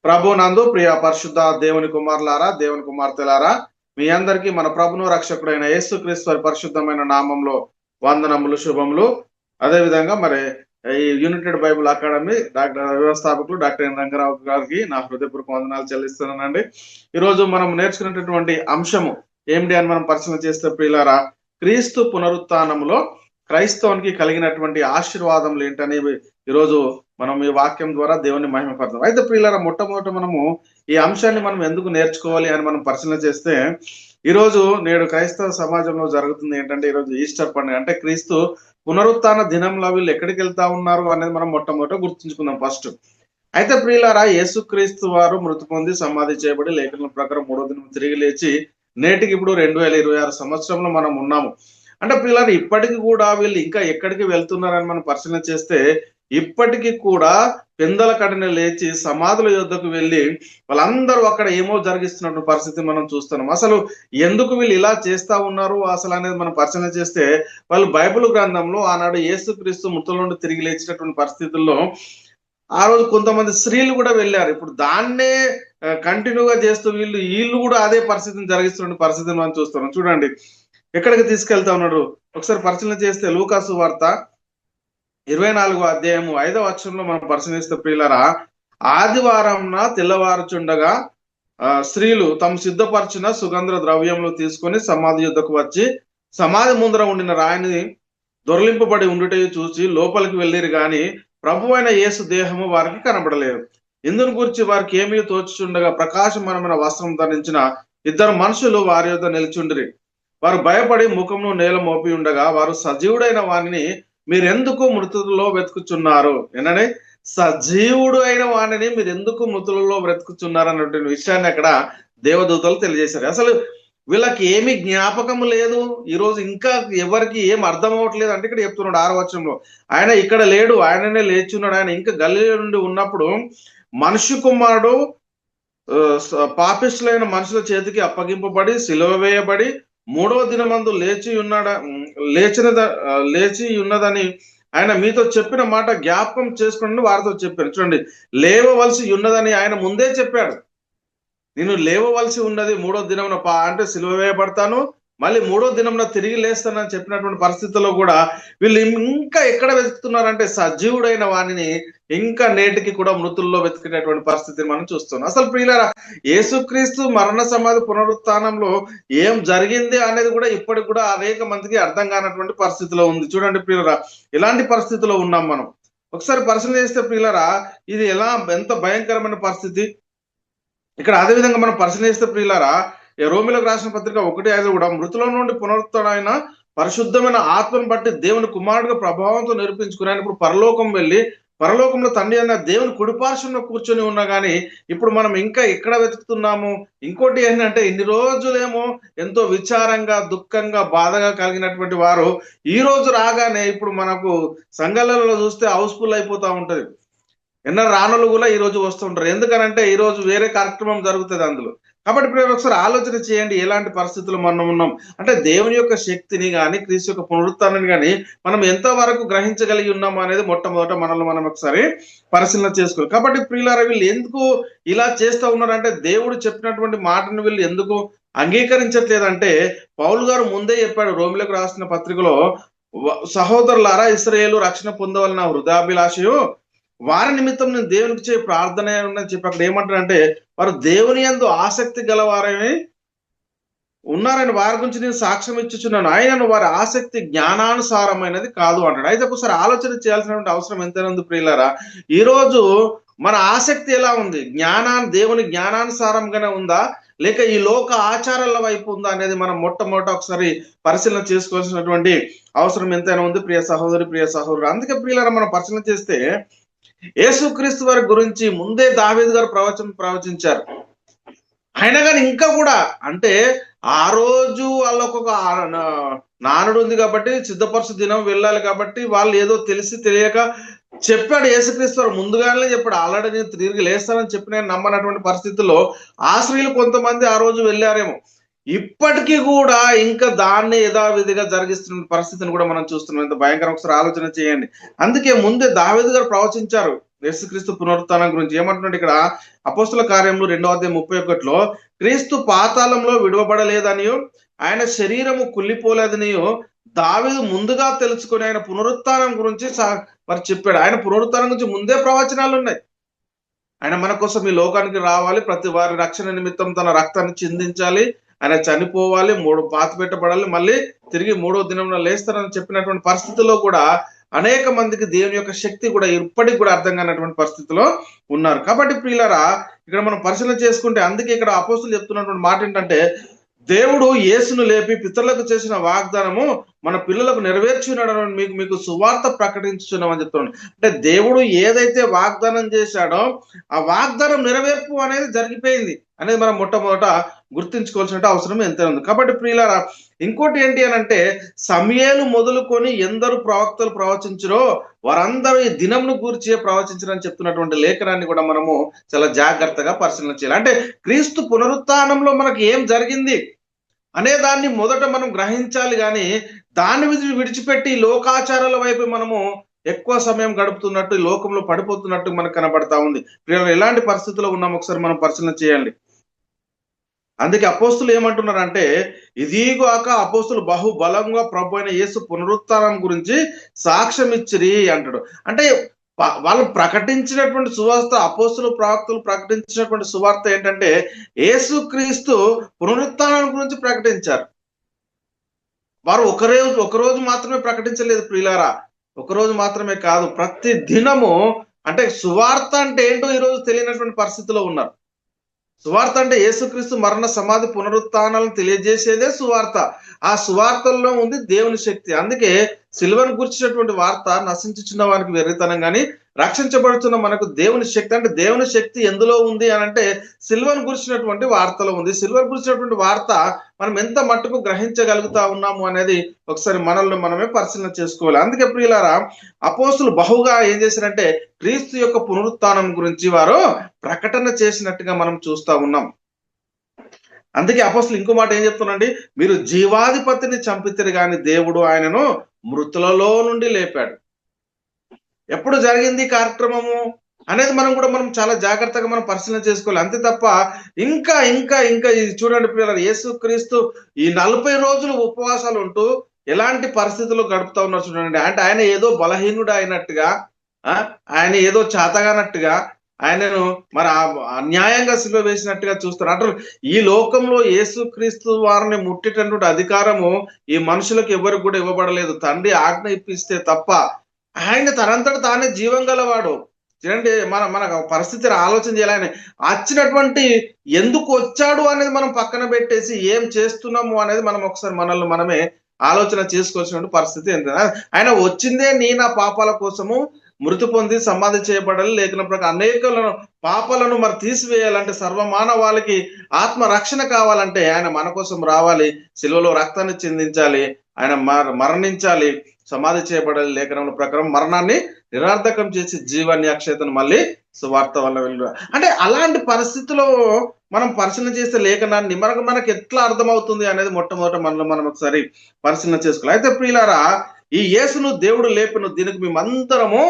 ప్రభునందు ప్రియ పరిశుద్ధ దేవుని కుమారులారా, దేవుని కుమార్తెలారా, మీ అందరికీ మన ప్రభును రక్షకుడైన యేసుక్రీస్తు వారి పరిశుద్ధమైన నామంలో వందనములు, శుభములు. అదేవిధంగా ఈ యునైటెడ్ బైబుల్ అకాడమీ వ్యవస్థాపకులు డాక్టర్ ఎన్ రంగారావు గారికి నా హృదయపూర్వక వందనాలు చెల్లిస్తున్నానండి. ఈరోజు మనం నేర్చుకున్నటువంటి అంశము ఏమిటి అని మనం పరిశీలన చేస్తే ప్రియులారా, క్రీస్తు పునరుత్థానములో క్రైస్తవానికి కలిగినటువంటి ఆశీర్వాదములు ఏంటనేవి ఈరోజు మనం ఈ వాక్యం ద్వారా దేవుని మహిమపడతాం. అయితే ప్రియులారా, మొట్టమొదట మనము ఈ అంశాన్ని మనం ఎందుకు నేర్చుకోవాలి అని మనం పరిశీలన చేస్తే, ఈరోజు నేడు క్రైస్తవ సమాజంలో జరుగుతుంది ఏంటంటే, ఈరోజు ఈస్టర్ పండుగ అంటే క్రీస్తు పునరుత్థాన దినంలో వీళ్ళు ఎక్కడికి వెళ్తా ఉన్నారు అనేది మనం మొట్టమొదట గుర్తుంచుకుందాం ఫస్ట్. అయితే ప్రియులారా, యేసుక్రీస్తు వారు మృతి పొంది సమాధి చేయబడి లేఖనం ప్రకారం 3వ దినం తిరిగి లేచి నేటికి ఇప్పుడు 2026 సంవత్సరంలో మనం ఉన్నాము. అంటే ప్రియులారా, ఇప్పటికి కూడా వీళ్ళు ఇంకా ఎక్కడికి వెళ్తున్నారని మనం పరిశీలన చేస్తే, ఇప్పటికీ కూడా పెందల కడన లేచి సమాధుల యొద్దకు వెళ్ళి వాళ్ళందరూ అక్కడ ఏమో జరిగిస్తున్న పరిస్థితి మనం చూస్తున్నాం. అసలు ఎందుకు వీళ్ళు ఇలా చేస్తా ఉన్నారు అసలు అనేది మనం పరిశీలన చేస్తే, వాళ్ళు బైబిల్ గ్రంథంలో ఆనాడు యేసుక్రీస్తు మృతుల నుండి తిరిగి లేచినటువంటి పరిస్థితుల్లో ఆ రోజు కొంతమంది స్త్రీలు కూడా వెళ్ళారు. ఇప్పుడు దాన్నే కంటిన్యూగా చేస్తూ వీళ్ళు కూడా అదే పరిస్థితిని జరిగిస్తున్న పరిస్థితిని మనం చూస్తున్నాం. చూడండి ఎక్కడికి తీసుకెళ్తా ఉన్నాడు ఒకసారి పరిశీలన చేస్తే, లూకాసు వార్త 24వ అధ్యాయము 5వ వచనంలో మనం పరిశీలిస్తే ప్రియులారా, ఆదివారంన తెల్లవారుచుండగా స్త్రీలు తమ సిద్ధపరిచిన సుగంధ ద్రవ్యములు తీసుకొని సమాధి యుద్ధకు వచ్చి సమాధి ముందర ఉండిన రాయిని దొరలింపబడి ఉండుట చూసి లోపలికి వెళ్ళిరు గాని ప్రభువైన యేసు దేహము వారికి కనబడలేదు. ఇందును గురించి వారికి ఏమీ తోచుచుండగా ప్రకాశమానమైన వస్త్రం ధరించిన 2 మనుషులు వారి యొద్ద నిలిచుండిరి. వారు భయపడి ముఖమును నేల మోపి ఉండగా వారు సజీవుడైన వానిని మీరెందుకు మృతులలో వెతుకుచున్నారు? ఏంటంటే సజీవుడు అయిన వాణిని మీరు ఎందుకు మృతులలో వెతుకుచున్నారు అన్నటువంటి విషయాన్ని అక్కడ దేవదూతలు తెలియజేశారు. అసలు వీళ్ళకి ఏమి జ్ఞాపకం లేదు. ఈరోజు ఇంకా ఎవరికి ఏం అర్థం అవ్వట్లేదు అంటే ఇక్కడ చెప్తున్నాడు 6వ వచనంలో, ఆయన ఇక్కడ లేడు, ఆయననే లేచున్నాడు. ఆయన ఇంకా గలిలయ నుండి ఉన్నప్పుడు మనుష్య కుమారుడు పాపిష్టులైన మనుషుల చేతికి అప్పగింపబడి సిలువ వేయబడి 3వ దినమందు లేచి ఉన్నదని ఆయన మీతో చెప్పిన మాట జ్ఞాపకం చేసుకోండి వారితో చెప్పారు. చూడండి, లేవవలసి ఉన్నదని ఆయన ముందే చెప్పాడు. నేను లేవవలసి ఉన్నది 3వ దినమున అంటే సిలువ వేయబడతాను, మళ్ళీ 3వ దినంలో తిరిగి లేస్తానని చెప్పినటువంటి పరిస్థితుల్లో కూడా వీళ్ళు ఇంకా ఎక్కడ వెతుకుతున్నారంటే సజీవుడైన వాణిని ఇంకా నేటికి కూడా మృతుల్లో వెతుకునేటువంటి పరిస్థితిని మనం చూస్తున్నాం. అసలు ప్రియులారా, యేసుక్రీస్తు మరణ సమాధి పునరుత్థానంలో ఏం జరిగింది అనేది కూడా ఇప్పటికి కూడా అనేక మందికి అర్థం కానటువంటి పరిస్థితిలో ఉంది. చూడండి ప్రియులారా, ఇలాంటి పరిస్థితిలో ఉన్నాం మనం. ఒకసారి పరిశీలన చేస్తే ప్రియులారా, ఇది ఎంత భయంకరమైన పరిస్థితి. ఇక్కడ అదే విధంగా మనం పరిశీలిస్తే ప్రియులారా, రోమిలకు రాసిన పత్రిక 1:5 కూడా మృతుల నుండి పునరుత్థానమైన పరిశుద్ధమైన ఆత్మను బట్టి దేవుని కుమారుడుగా ప్రభావంతో నిరూపించుకుని ఆయన ఇప్పుడు పరలోకం వెళ్ళి పరలోకంలో తండ్రి అన్న దేవుని కుడిపార్శ్వంలో కూర్చొని ఉన్నా కానీ ఇప్పుడు మనం ఇంకా ఎక్కడ వెతుకుతున్నాము? ఇంకోటి ఏంటంటే, ఇన్ని రోజులేమో ఎంతో విచారంగా, దుఃఖంగా, బాధగా కలిగినటువంటి వారు ఈ రోజు రాగానే ఇప్పుడు మనకు సంఘాలలో చూస్తే హౌస్ఫుల్ అయిపోతా ఉంటది. రానులు కూడా ఈ రోజు వస్తుంటారు. ఎందుకనంటే ఈ రోజు వేరే కార్యక్రమం జరుగుతుంది అందులో. కాబట్టి ఇప్పుడు ఒకసారి ఆలోచన చేయండి, ఎలాంటి పరిస్థితులు మనం ఉన్నాం అంటే దేవుని యొక్క శక్తిని కానీ క్రీస్తు యొక్క పునరుత్థానాన్ని కానీ మనం ఎంతవరకు గ్రహించగలిగి ఉన్నాము అనేది మొట్టమొదట మనల్ని మనం ఒకసారి పరిశీలన చేసుకోవాలి. కాబట్టి ప్రియులారా, వీళ్ళు ఎందుకు ఇలా చేస్తూ ఉన్నారంటే, దేవుడు చెప్పినటువంటి మాటను వీళ్ళు ఎందుకు అంగీకరించట్లేదంటే, పౌలు గారు ముందే చెప్పాడు రోమిలకు రాసిన పత్రికలో, సహోదరులారా, ఇశ్రాయేలు రక్షణ పొందవలన హృదయాభిలాషయు వారి నిమిత్తం నేను దేవునికి చేయ ప్రార్థన అని చెప్పి అక్కడ ఏమంటారంటే, వారు దేవుని యందు ఆసక్తి గలవారని ఉన్నారని వారి గురించి నేను సాక్ష్యం ఇచ్చుచున్నాను, ఆయనను వారి ఆసక్తి జ్ఞానానుసారమైనది కాదు అంటాడు. అయితే ఒకసారి ఆలోచన చేయాల్సినటువంటి అవసరం ఎంతైనా ఉంది ప్రియులారా. ఈరోజు మన ఆసక్తి ఎలా ఉంది? దేవుని జ్ఞానానుసారంగానే ఉందా, లేక ఈ లోక ఆచారాల వైపు ఉందా అనేది మనం మొట్టమొదట ఒకసారి పరిశీలన చేసుకోవాల్సినటువంటి అవసరం ఎంతైనా ఉంది ప్రియ సహోదరి, ప్రియ సహోదరు. అందుకే ప్రియులారా, మనం పరిశీలన చేస్తే యేసుక్రీస్తు వారి గురించి ముందే దావీదు గారు ప్రవచించారు. అయినా కానీ ఇంకా కూడా అంటే ఆ రోజు వాళ్ళకు ఒక నానుడు ఉంది కాబట్టి సిద్ధపరచు దినం వెళ్ళాలి కాబట్టి వాళ్ళు ఏదో తెలిసి తెలియక చెప్పాడు. యేసుక్రీస్తు వారు ముందుగానే చెప్పాడు, ఆల్రెడీ నేను తిరిగి లేస్తానని చెప్పిన నమ్మనటువంటి పరిస్థితుల్లో ఆ స్త్రీలు కొంతమంది ఆ రోజు వెళ్ళారేమో. ఇప్పటికీ కూడా ఇంకా దాన్ని యథావిధిగా జరిగిస్తున్న పరిస్థితిని కూడా మనం చూస్తున్నాం. ఎంత భయంకరం, ఒకసారి ఆలోచన చేయండి. అందుకే ముందే దావీదు గారు ప్రవచించారు యేసుక్రీస్తు పునరుత్థానం గురించి. ఏమంటున్నాడు ఇక్కడ అపోస్తుల కార్యములు 2:31 క్రీస్తు పాతాళంలో విడవబడలేదనియో ఆయన శరీరము కుళ్ళిపోలేదనియో దావీదు ముందుగా తెలుసుకొని ఆయన పునరుత్థానం గురించి మరి చెప్పాడు. ఆయన పునరుత్థానం గురించి ముందే ప్రవచనాలు ఉన్నాయి. ఆయన మన కోసం ఈ లోకానికి రావాలి, ప్రతి వారి రక్షణ నిమిత్తం తన రక్తాన్ని చిందించాలి, ఆయన చనిపోవాలి, పాతి పెట్టబడాలి, మళ్ళీ తిరిగి 3వ దినంలో లేస్తారని చెప్పినటువంటి పరిస్థితుల్లో కూడా అనేక మందికి దేవుని యొక్క శక్తి కూడా ఇప్పటికి కూడా అర్థం కానటువంటి పరిస్థితిలో ఉన్నారు. కాబట్టి ప్రియులారా, ఇక్కడ మనం పరిశీలన చేసుకుంటే అందుకే ఇక్కడ అపోస్తులు చెప్తున్నటువంటి మాట ఏంటంటే, దేవుడు యేసును లేపి పితరులకు చేసిన వాగ్దానము మన పిల్లలకు నెరవేర్చున్నాడు, మీకు సువార్త ప్రకటించున్నామని చెప్తున్నాడు. అంటే దేవుడు ఏదైతే వాగ్దానం చేశాడో ఆ వాగ్దానం నెరవేర్పు అనేది జరిగిపోయింది అనేది మనం మొట్టమొదట గుర్తించుకోవాల్సిన అవసరం ఎంతో ఉంది. కాబట్టి ప్రియులారా, ఇంకోటి ఏంటి అని అంటే, సమయేలు మొదలుకొని ఎందరు ప్రవక్తలు ప్రవచించరో వారందరూ ఈ దినంను గూర్చి ప్రవచించరని చెప్తున్నటువంటి లేఖనాన్ని కూడా మనము చాలా జాగ్రత్తగా పరిశీలన చేయాలి. అంటే క్రీస్తు పునరుత్థానంలో మనకు ఏం జరిగింది అనే దాన్ని మొదట మనం గ్రహించాలి, కానీ దాన్ని విడిచిపెట్టి లోకాచారాల వైపు మనము ఎక్కువ సమయం గడుపుతున్నట్టు, లోకంలో పడిపోతున్నట్టు మనకు కనబడతా ఉంది. ఎలాంటి పరిస్థితుల్లో ఉన్నాం ఒకసారి మనం పరిశీలన చేయాలి. అందుకే అపోస్తులు ఏమంటున్నారంటే, ఇదిగాక అపోస్తులు బహుబలంగా ప్రభు అయిన యేసు పునరుత్థానం గురించి సాక్ష్యం ఇచ్చిరి అంటాడు. అంటే వాళ్ళు ప్రకటించినటువంటి సువార్త, అపోస్తులు ప్రవక్తలు ప్రకటించినటువంటి సువార్త ఏంటంటే యేసుక్రీస్తు పునరుత్థానం గురించి ప్రకటించారు. వారు ఒకరోజు మాత్రమే ప్రకటించలేదు ప్రియులారా, ఒకరోజు మాత్రమే కాదు, ప్రతి దినము. అంటే సువార్త అంటే ఏంటో ఈరోజు తెలియనటువంటి పరిస్థితిలో ఉన్నారు. సువార్త అంటే యేసుక్రీస్తు మరణ సమాధి పునరుత్థానాలను తెలియజేసేదే సువార్త. ఆ సువార్తల్లో ఉంది దేవుని శక్తి. అందుకే సిలువను గుర్చినటువంటి వార్త నశించుచున్న వారికి వెర్రితనం, కానీ రక్షించబడుతున్న మనకు దేవుని శక్తి. అంటే దేవుని శక్తి ఎందులో ఉంది అని అంటే సిలువను గుర్చినటువంటి వార్తలో ఉంది. సిలువను గుర్చినటువంటి వార్త మనం ఎంత మట్టుకు గ్రహించగలుగుతా ఉన్నాము అనేది ఒకసారి మనల్ని మనమే పరిశీలన చేసుకోవాలి. అందుకే ప్రియులారా, అపోస్తులు బహుగా ఏం చేశారంటే క్రీస్తు యొక్క పునరుత్థానం గురించి వారు ప్రకటన చేసినట్టుగా మనం చూస్తా ఉన్నాం. అందుకే అపోస్తులు ఇంకో మాట ఏం చెప్తున్నాండి, మీరు జీవాధిపతిని చంపితిరి గాని దేవుడు ఆయనను మృతులలో నుండి లేపాడు. ఎప్పుడు జరిగింది కార్యక్రమము అనేది మనం చాలా జాగ్రత్తగా మనం పరిశీలన చేసుకోవాలి. అంతే తప్ప ఇంకా ఇంకా ఇంకా ఇది చూడండి పిల్లలు, యేసుక్రీస్తు ఈ 40 రోజులు ఉపవాసాలు ఉంటూ ఎలాంటి పరిస్థితుల్లో గడుపుతా ఉన్నారు చూడండి. అంటే ఆయన ఏదో బలహీనుడు అయినట్టుగా, ఆయన ఏదో చాతగానట్టుగా, ఆయనను మరి అన్యాయంగా సిలువ వేసినట్టుగా చూస్తారు. అంటే ఈ లోకంలో యేసుక్రీస్తు వారిని ముట్టేటటువంటి అధికారము ఈ మనుషులకు ఎవరికి కూడా ఇవ్వబడలేదు. తండ్రి ఆజ్ఞ ఇప్పిస్తే తప్ప. ఆయన తనంతట తానే జీవం గలవాడు. చూడండి, మన పరిస్థితిని ఆలోచన చేయాలి. ఆయన వచ్చినటువంటి ఎందుకు వచ్చాడు అనేది మనం పక్కన పెట్టేసి ఏం చేస్తున్నాము అనేది మనం ఒకసారి మనల్ని మనమే ఆలోచన చేసుకోవాల్సిన పరిస్థితి ఎంత. ఆయన వచ్చిందే నా పాపాల కోసము, మృతి పొంది సమాధి చేయబడాలి, లేఖన ప్రకారం అనేక పాపాలను మరి తీసివేయాలంటే, సర్వమానవాళికి ఆత్మ రక్షణ కావాలంటే ఆయన మన కోసం రావాలి, సిలువలో రక్తాన్ని చిందించాలి, ఆయన మరణించాలి, సమాధి చేయబడాలి, లేఖనముల ప్రకారం మరణాన్ని నిరర్ధకం చేసి జీవాన్ని అక్షయతను మళ్ళీ సువార్త వల్ల వెళ్ళు. అంటే అలాంటి పరిస్థితుల్లో మనం పరిశీలన చేసే లేఖనాన్ని మనకు ఎట్లా అర్థమవుతుంది అనేది మొట్టమొదట మనం ఒకసారి పరిశీలన చేసుకోవాలి. అయితే ప్రియులారా, ఈ యేసును దేవుడు లేపిన దీనికి మేమందరము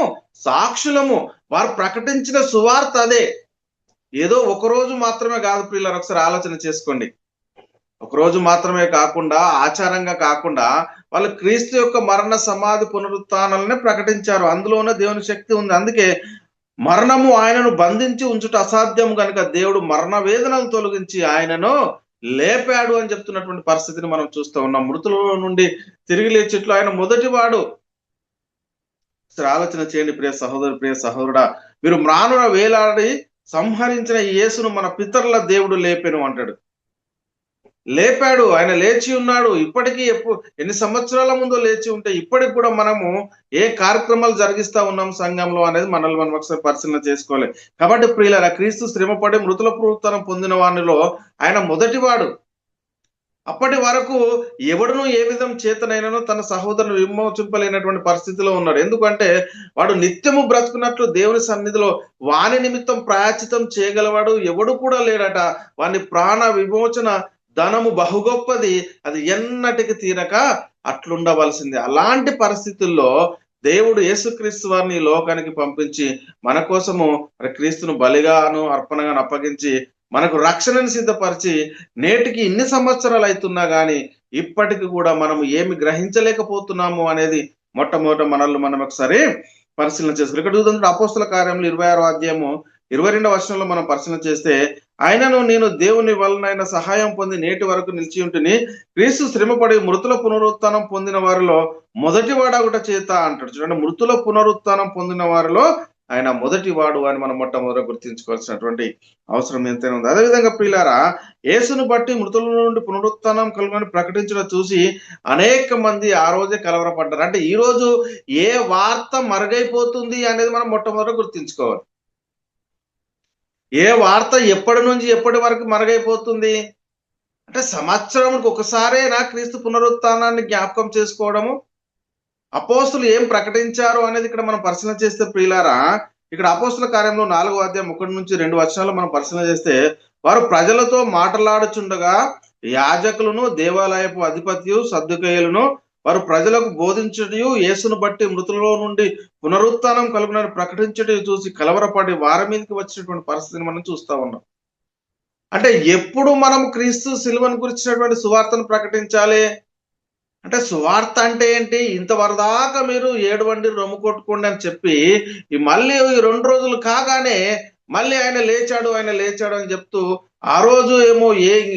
సాక్షులము. వారు ప్రకటించిన సువార్త అదే. ఏదో ఒకరోజు మాత్రమే కాదు ప్రియులారా, ఒకసారి ఆలోచన చేసుకోండి. ఒకరోజు మాత్రమే కాకుండా, ఆచారంగా కాకుండా వాళ్ళు క్రీస్తు యొక్క మరణ సమాధి పునరుత్థానాలనే ప్రకటించారు. అందులోనే దేవుని శక్తి ఉంది. అందుకే మరణము ఆయనను బంధించి ఉంచుట అసాధ్యం కనుక దేవుడు మరణ వేదనను తొలగించి ఆయనను లేపాడు అని చెప్తున్నటువంటి పరిస్థితిని మనం చూస్తూ ఉన్నాం. మృతుల నుండి తిరిగి లేచిట్లు ఆయన మొదటివాడు. ఆలోచన చేయండి ప్రియ సహోదరు, ప్రియ సహోదరుడా, మీరు మ్రానున వేలాడి సంహరించిన యేసును మన పితరుల దేవుడు లేపెను అంటాడు. లేపాడు, ఆయన లేచి ఉన్నాడు. ఇప్పటికీ ఎన్ని సంవత్సరాల ముందో లేచి ఉంటే ఇప్పటికి కూడా మనము ఏ కార్యక్రమాలు జరిగిస్తా ఉన్నాం సంఘంలో అనేది మనల్ని మనం ఒకసారి పరిశీలన చేసుకోవాలి. కాబట్టి ప్రియులారా, క్రీస్తు శ్రమపడి మృతుల పునరుత్థానం పొందిన వానిలో ఆయన మొదటివాడు. అప్పటి వరకు ఎవడును ఏ విధం చేతనైనను తన సహోదరుని విమోచింపలేనటువంటి పరిస్థితిలో ఉన్నాడు. ఎందుకంటే వాడు నిత్యము బ్రతుకున్నట్లు దేవుని సన్నిధిలో వాని నిమిత్తం ప్రాయచితం చేయగలవాడు ఎవడు కూడా లేడట. వాని ప్రాణ విమోచన ధనము బహు గొప్పది, అది ఎన్నటికి తీరక అట్లుండవలసింది. అలాంటి పరిస్థితుల్లో దేవుడు యేసుక్రీస్తు వారిని ఈ లోకానికి పంపించి మన కోసము క్రీస్తును బలిగాను అర్పణగాను అప్పగించి మనకు రక్షణను సిద్ధపరిచి నేటికి ఇన్ని సంవత్సరాలు అవుతున్నా గాని ఇప్పటికి కూడా మనము ఏమి గ్రహించలేకపోతున్నాము అనేది మొట్టమొదట మనల్ని మనం ఒకసారి పరిశీలన చేసుకోవాలి. ఇక్కడ చూద్దాం, అపోస్తుల కార్యములు 26వ అధ్యాయము 22వ వచనంలో మనం పరిశీలన చేస్తే, ఆయనను నేను దేవుని వలన సహాయం పొంది నేటి వరకు నిలిచి ఉంటుని క్రీస్తు శ్రమపడి మృతుల పునరుత్థానం పొందిన వారిలో మొదటి వాడగుట చేత అంటాడు. చూడండి, మృతుల పునరుత్థానం పొందిన వారిలో ఆయన మొదటి వాడు అని మనం మొట్టమొదట గుర్తించుకోవాల్సినటువంటి అవసరం ఎంతైనా ఉంది. అదేవిధంగా ప్రియులారా, యేసును బట్టి మృతుల నుండి పునరుత్థానం కలుగుని ప్రకటించడం చూసి అనేక మంది ఆ రోజే కలవరపడ్డారు. అంటే ఈ రోజు ఏ వార్త మరుగైపోతుంది అనేది మనం మొట్టమొదట గుర్తించుకోవాలి. ఏ వార్త ఎప్పటి నుంచి ఎప్పటి వరకు మరుగైపోతుంది అంటే సంవత్సరానికి ఒకసారేనా క్రీస్తు పునరుత్థానాన్ని జ్ఞాపకం చేసుకోవడము? అపోస్తులు ఏం ప్రకటించారు అనేది ఇక్కడ మనం పరిశీలన చేస్తే ప్రియులారా, ఇక్కడ అపోస్తుల కార్యంలో 4వ అధ్యాయం 1 నుంచి 2 వచనాలు మనం పరిశీలన చేస్తే, వారు ప్రజలతో మాట్లాడుచుండగా యాజకులను దేవాలయపు అధిపతియు సద్దుకయ్యులను వారు ప్రజలకు బోధించుటయు యేసును బట్టి మృతులలో నుండి పునరుత్థానం కలుగునని ప్రకటించుటయు చూసి కలవరపడి వారి మీదకి వచ్చినటువంటి పరిస్థితిని మనం చూస్తా ఉన్నాం. అంటే ఎప్పుడు మనం క్రీస్తు సిలువను గురించినటువంటి సువార్తను ప్రకటించాలి అంటే, సువార్త అంటే ఏంటి? ఇంతవరదాకా మీరు ఏడవండి రొమ్ము కొట్టుకోండి అని చెప్పి మళ్ళీ ఈ 2 రోజులు కాగానే మళ్ళీ ఆయన లేచాడు అని చెప్తూ ఆ రోజు ఏమో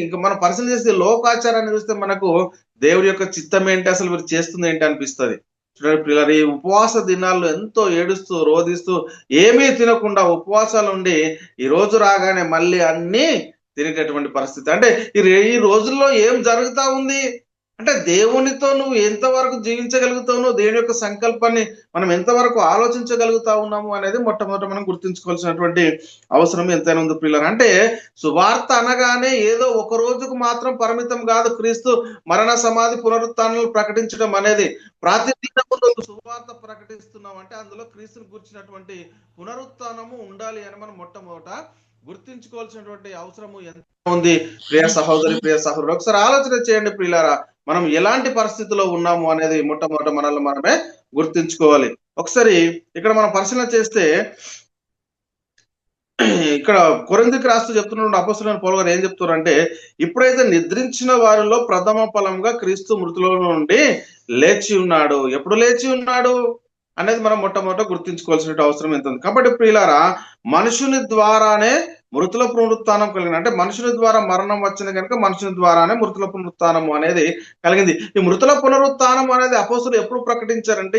ఇంకా మనం పరిశీలన చేస్తే లోకాచారాన్ని చూస్తే మనకు దేవుడి యొక్క చిత్తం ఏంటి, అసలు మీరు చేస్తుంది ఏంటి అనిపిస్తుంది. చూడండి పిల్లలు, ఈ ఉపవాస దినాల్లో ఎంతో ఏడుస్తూ రోధిస్తూ ఏమీ తినకుండా ఉపవాసాలు ఉండి ఈ రోజు రాగానే మళ్ళీ అన్ని తినేటటువంటి పరిస్థితి. అంటే ఈ రోజుల్లో ఏం జరుగుతా ఉంది అంటే, దేవునితో నువ్వు ఎంతవరకు జీవించగలుగుతావు, దేవుని యొక్క సంకల్పాన్ని మనం ఎంతవరకు ఆలోచించగలుగుతా ఉన్నాము అనేది మొట్టమొదట మనం గుర్తుంచుకోవాల్సినటువంటి అవసరం ఎంతైనా ఉంది పిల్లలు. అంటే సువార్త అనగానే ఏదో ఒక రోజుకు మాత్రం పరిమితం కాదు. క్రీస్తు మరణ సమాధి పునరుత్థానాలు ప్రకటించడం అనేది ప్రతిదినము నువ్వు సువార్త ప్రకటిస్తున్నావు అంటే అందులో క్రీస్తుని గురించినటువంటి పునరుత్థానము ఉండాలి అని మనం మొట్టమొదట గుర్తించుకోవాల్సినటువంటి అవసరము ఎంత ఉంది. ప్రియ సహోదరి, ప్రియ సహోదరుడు, ఒకసారి ఆలోచన చేయండి ప్రియులారా, మనం ఎలాంటి పరిస్థితిలో ఉన్నాము అనేది మొట్టమొదట మనల్ని మనమే గుర్తించుకోవాలి. ఒకసారి ఇక్కడ మనం పరిశీలన చేస్తే, ఇక్కడ కొరింథీయులకు రాస్తూ చెప్తున్న అపోస్తలుడైన పౌలు గారు ఏం చెప్తున్నారంటే, ఇప్పుడైతే నిద్రించిన వారిలో ప్రథమ ఫలంగా క్రీస్తు మృతుల నుండి లేచి ఉన్నాడు. ఎప్పుడు లేచి ఉన్నాడు అనేది మనం మొట్టమొదట గుర్తించుకోవాల్సిన అవసరం ఎంత ఉంది. కాబట్టి ప్రియులారా, మనుషుని ద్వారానే మృతుల పునరుత్థానం కలిగింది. అంటే మనుషుని ద్వారా మరణం వచ్చింది కనుక మనుషుని ద్వారానే మృతుల పునరుత్థానం అనేది కలిగింది. ఈ మృతుల పునరుత్థానం అనేది అపోస్తలులు ఎప్పుడు ప్రకటించారంటే,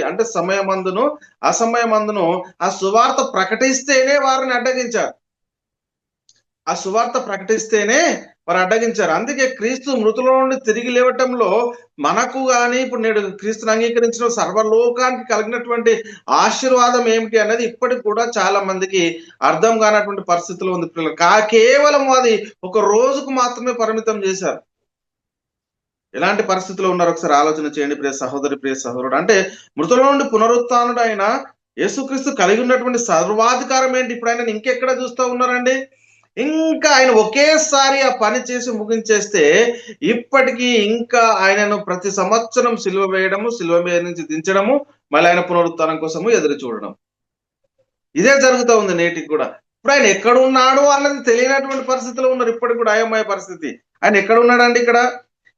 అంటే సమయమందును అసమయమందును ఆ సువార్త ప్రకటిస్తేనే వారిని అడ్డగించారు. ఆ సువార్త ప్రకటిస్తేనే వారు అడ్డగించారు. అందుకే క్రీస్తు మృతుల నుండి తిరిగి లేవటంలో మనకు కానీ ఇప్పుడు నేడు క్రీస్తుని అంగీకరించిన సర్వలోకానికి కలిగినటువంటి ఆశీర్వాదం ఏమిటి అనేది ఇప్పటికి కూడా చాలా మందికి అర్థం కానటువంటి పరిస్థితిలో ఉంది. కేవలం అది ఒక రోజుకు మాత్రమే పరిమితం చేశారు. ఎలాంటి పరిస్థితిలో ఉన్నారు ఒకసారి ఆలోచన చేయండి ప్రియ సహోదరి, ప్రియ సహోదరుడు. అంటే మృతుల నుండి పునరుత్థానుడు అయిన యేసుక్రీస్తు కలిగి ఉన్నటువంటి సర్వాధికారం ఏంటి? ఇప్పుడు ఆయన ఇంకెక్కడ చూస్తూ ఉన్నారండి? ఇంకా ఆయన ఒకేసారి ఆ పని చేసి ముగించేస్తే ఇప్పటికీ ఇంకా ఆయనను ప్రతి సంవత్సరం సిలువ వేయడము, సిలువ మీద నుంచి దించడము, మళ్ళీ ఆయన పునరుత్థానం కోసము ఎదురు చూడడం, ఇదే జరుగుతూ ఉంది నేటికి కూడా. ఇప్పుడు ఆయన ఎక్కడున్నాడు అన్నది తెలియనటువంటి పరిస్థితిలో ఉన్నారు. ఇప్పటికి కూడా అయోమయ పరిస్థితి. ఆయన ఎక్కడున్నాడండి? ఇక్కడ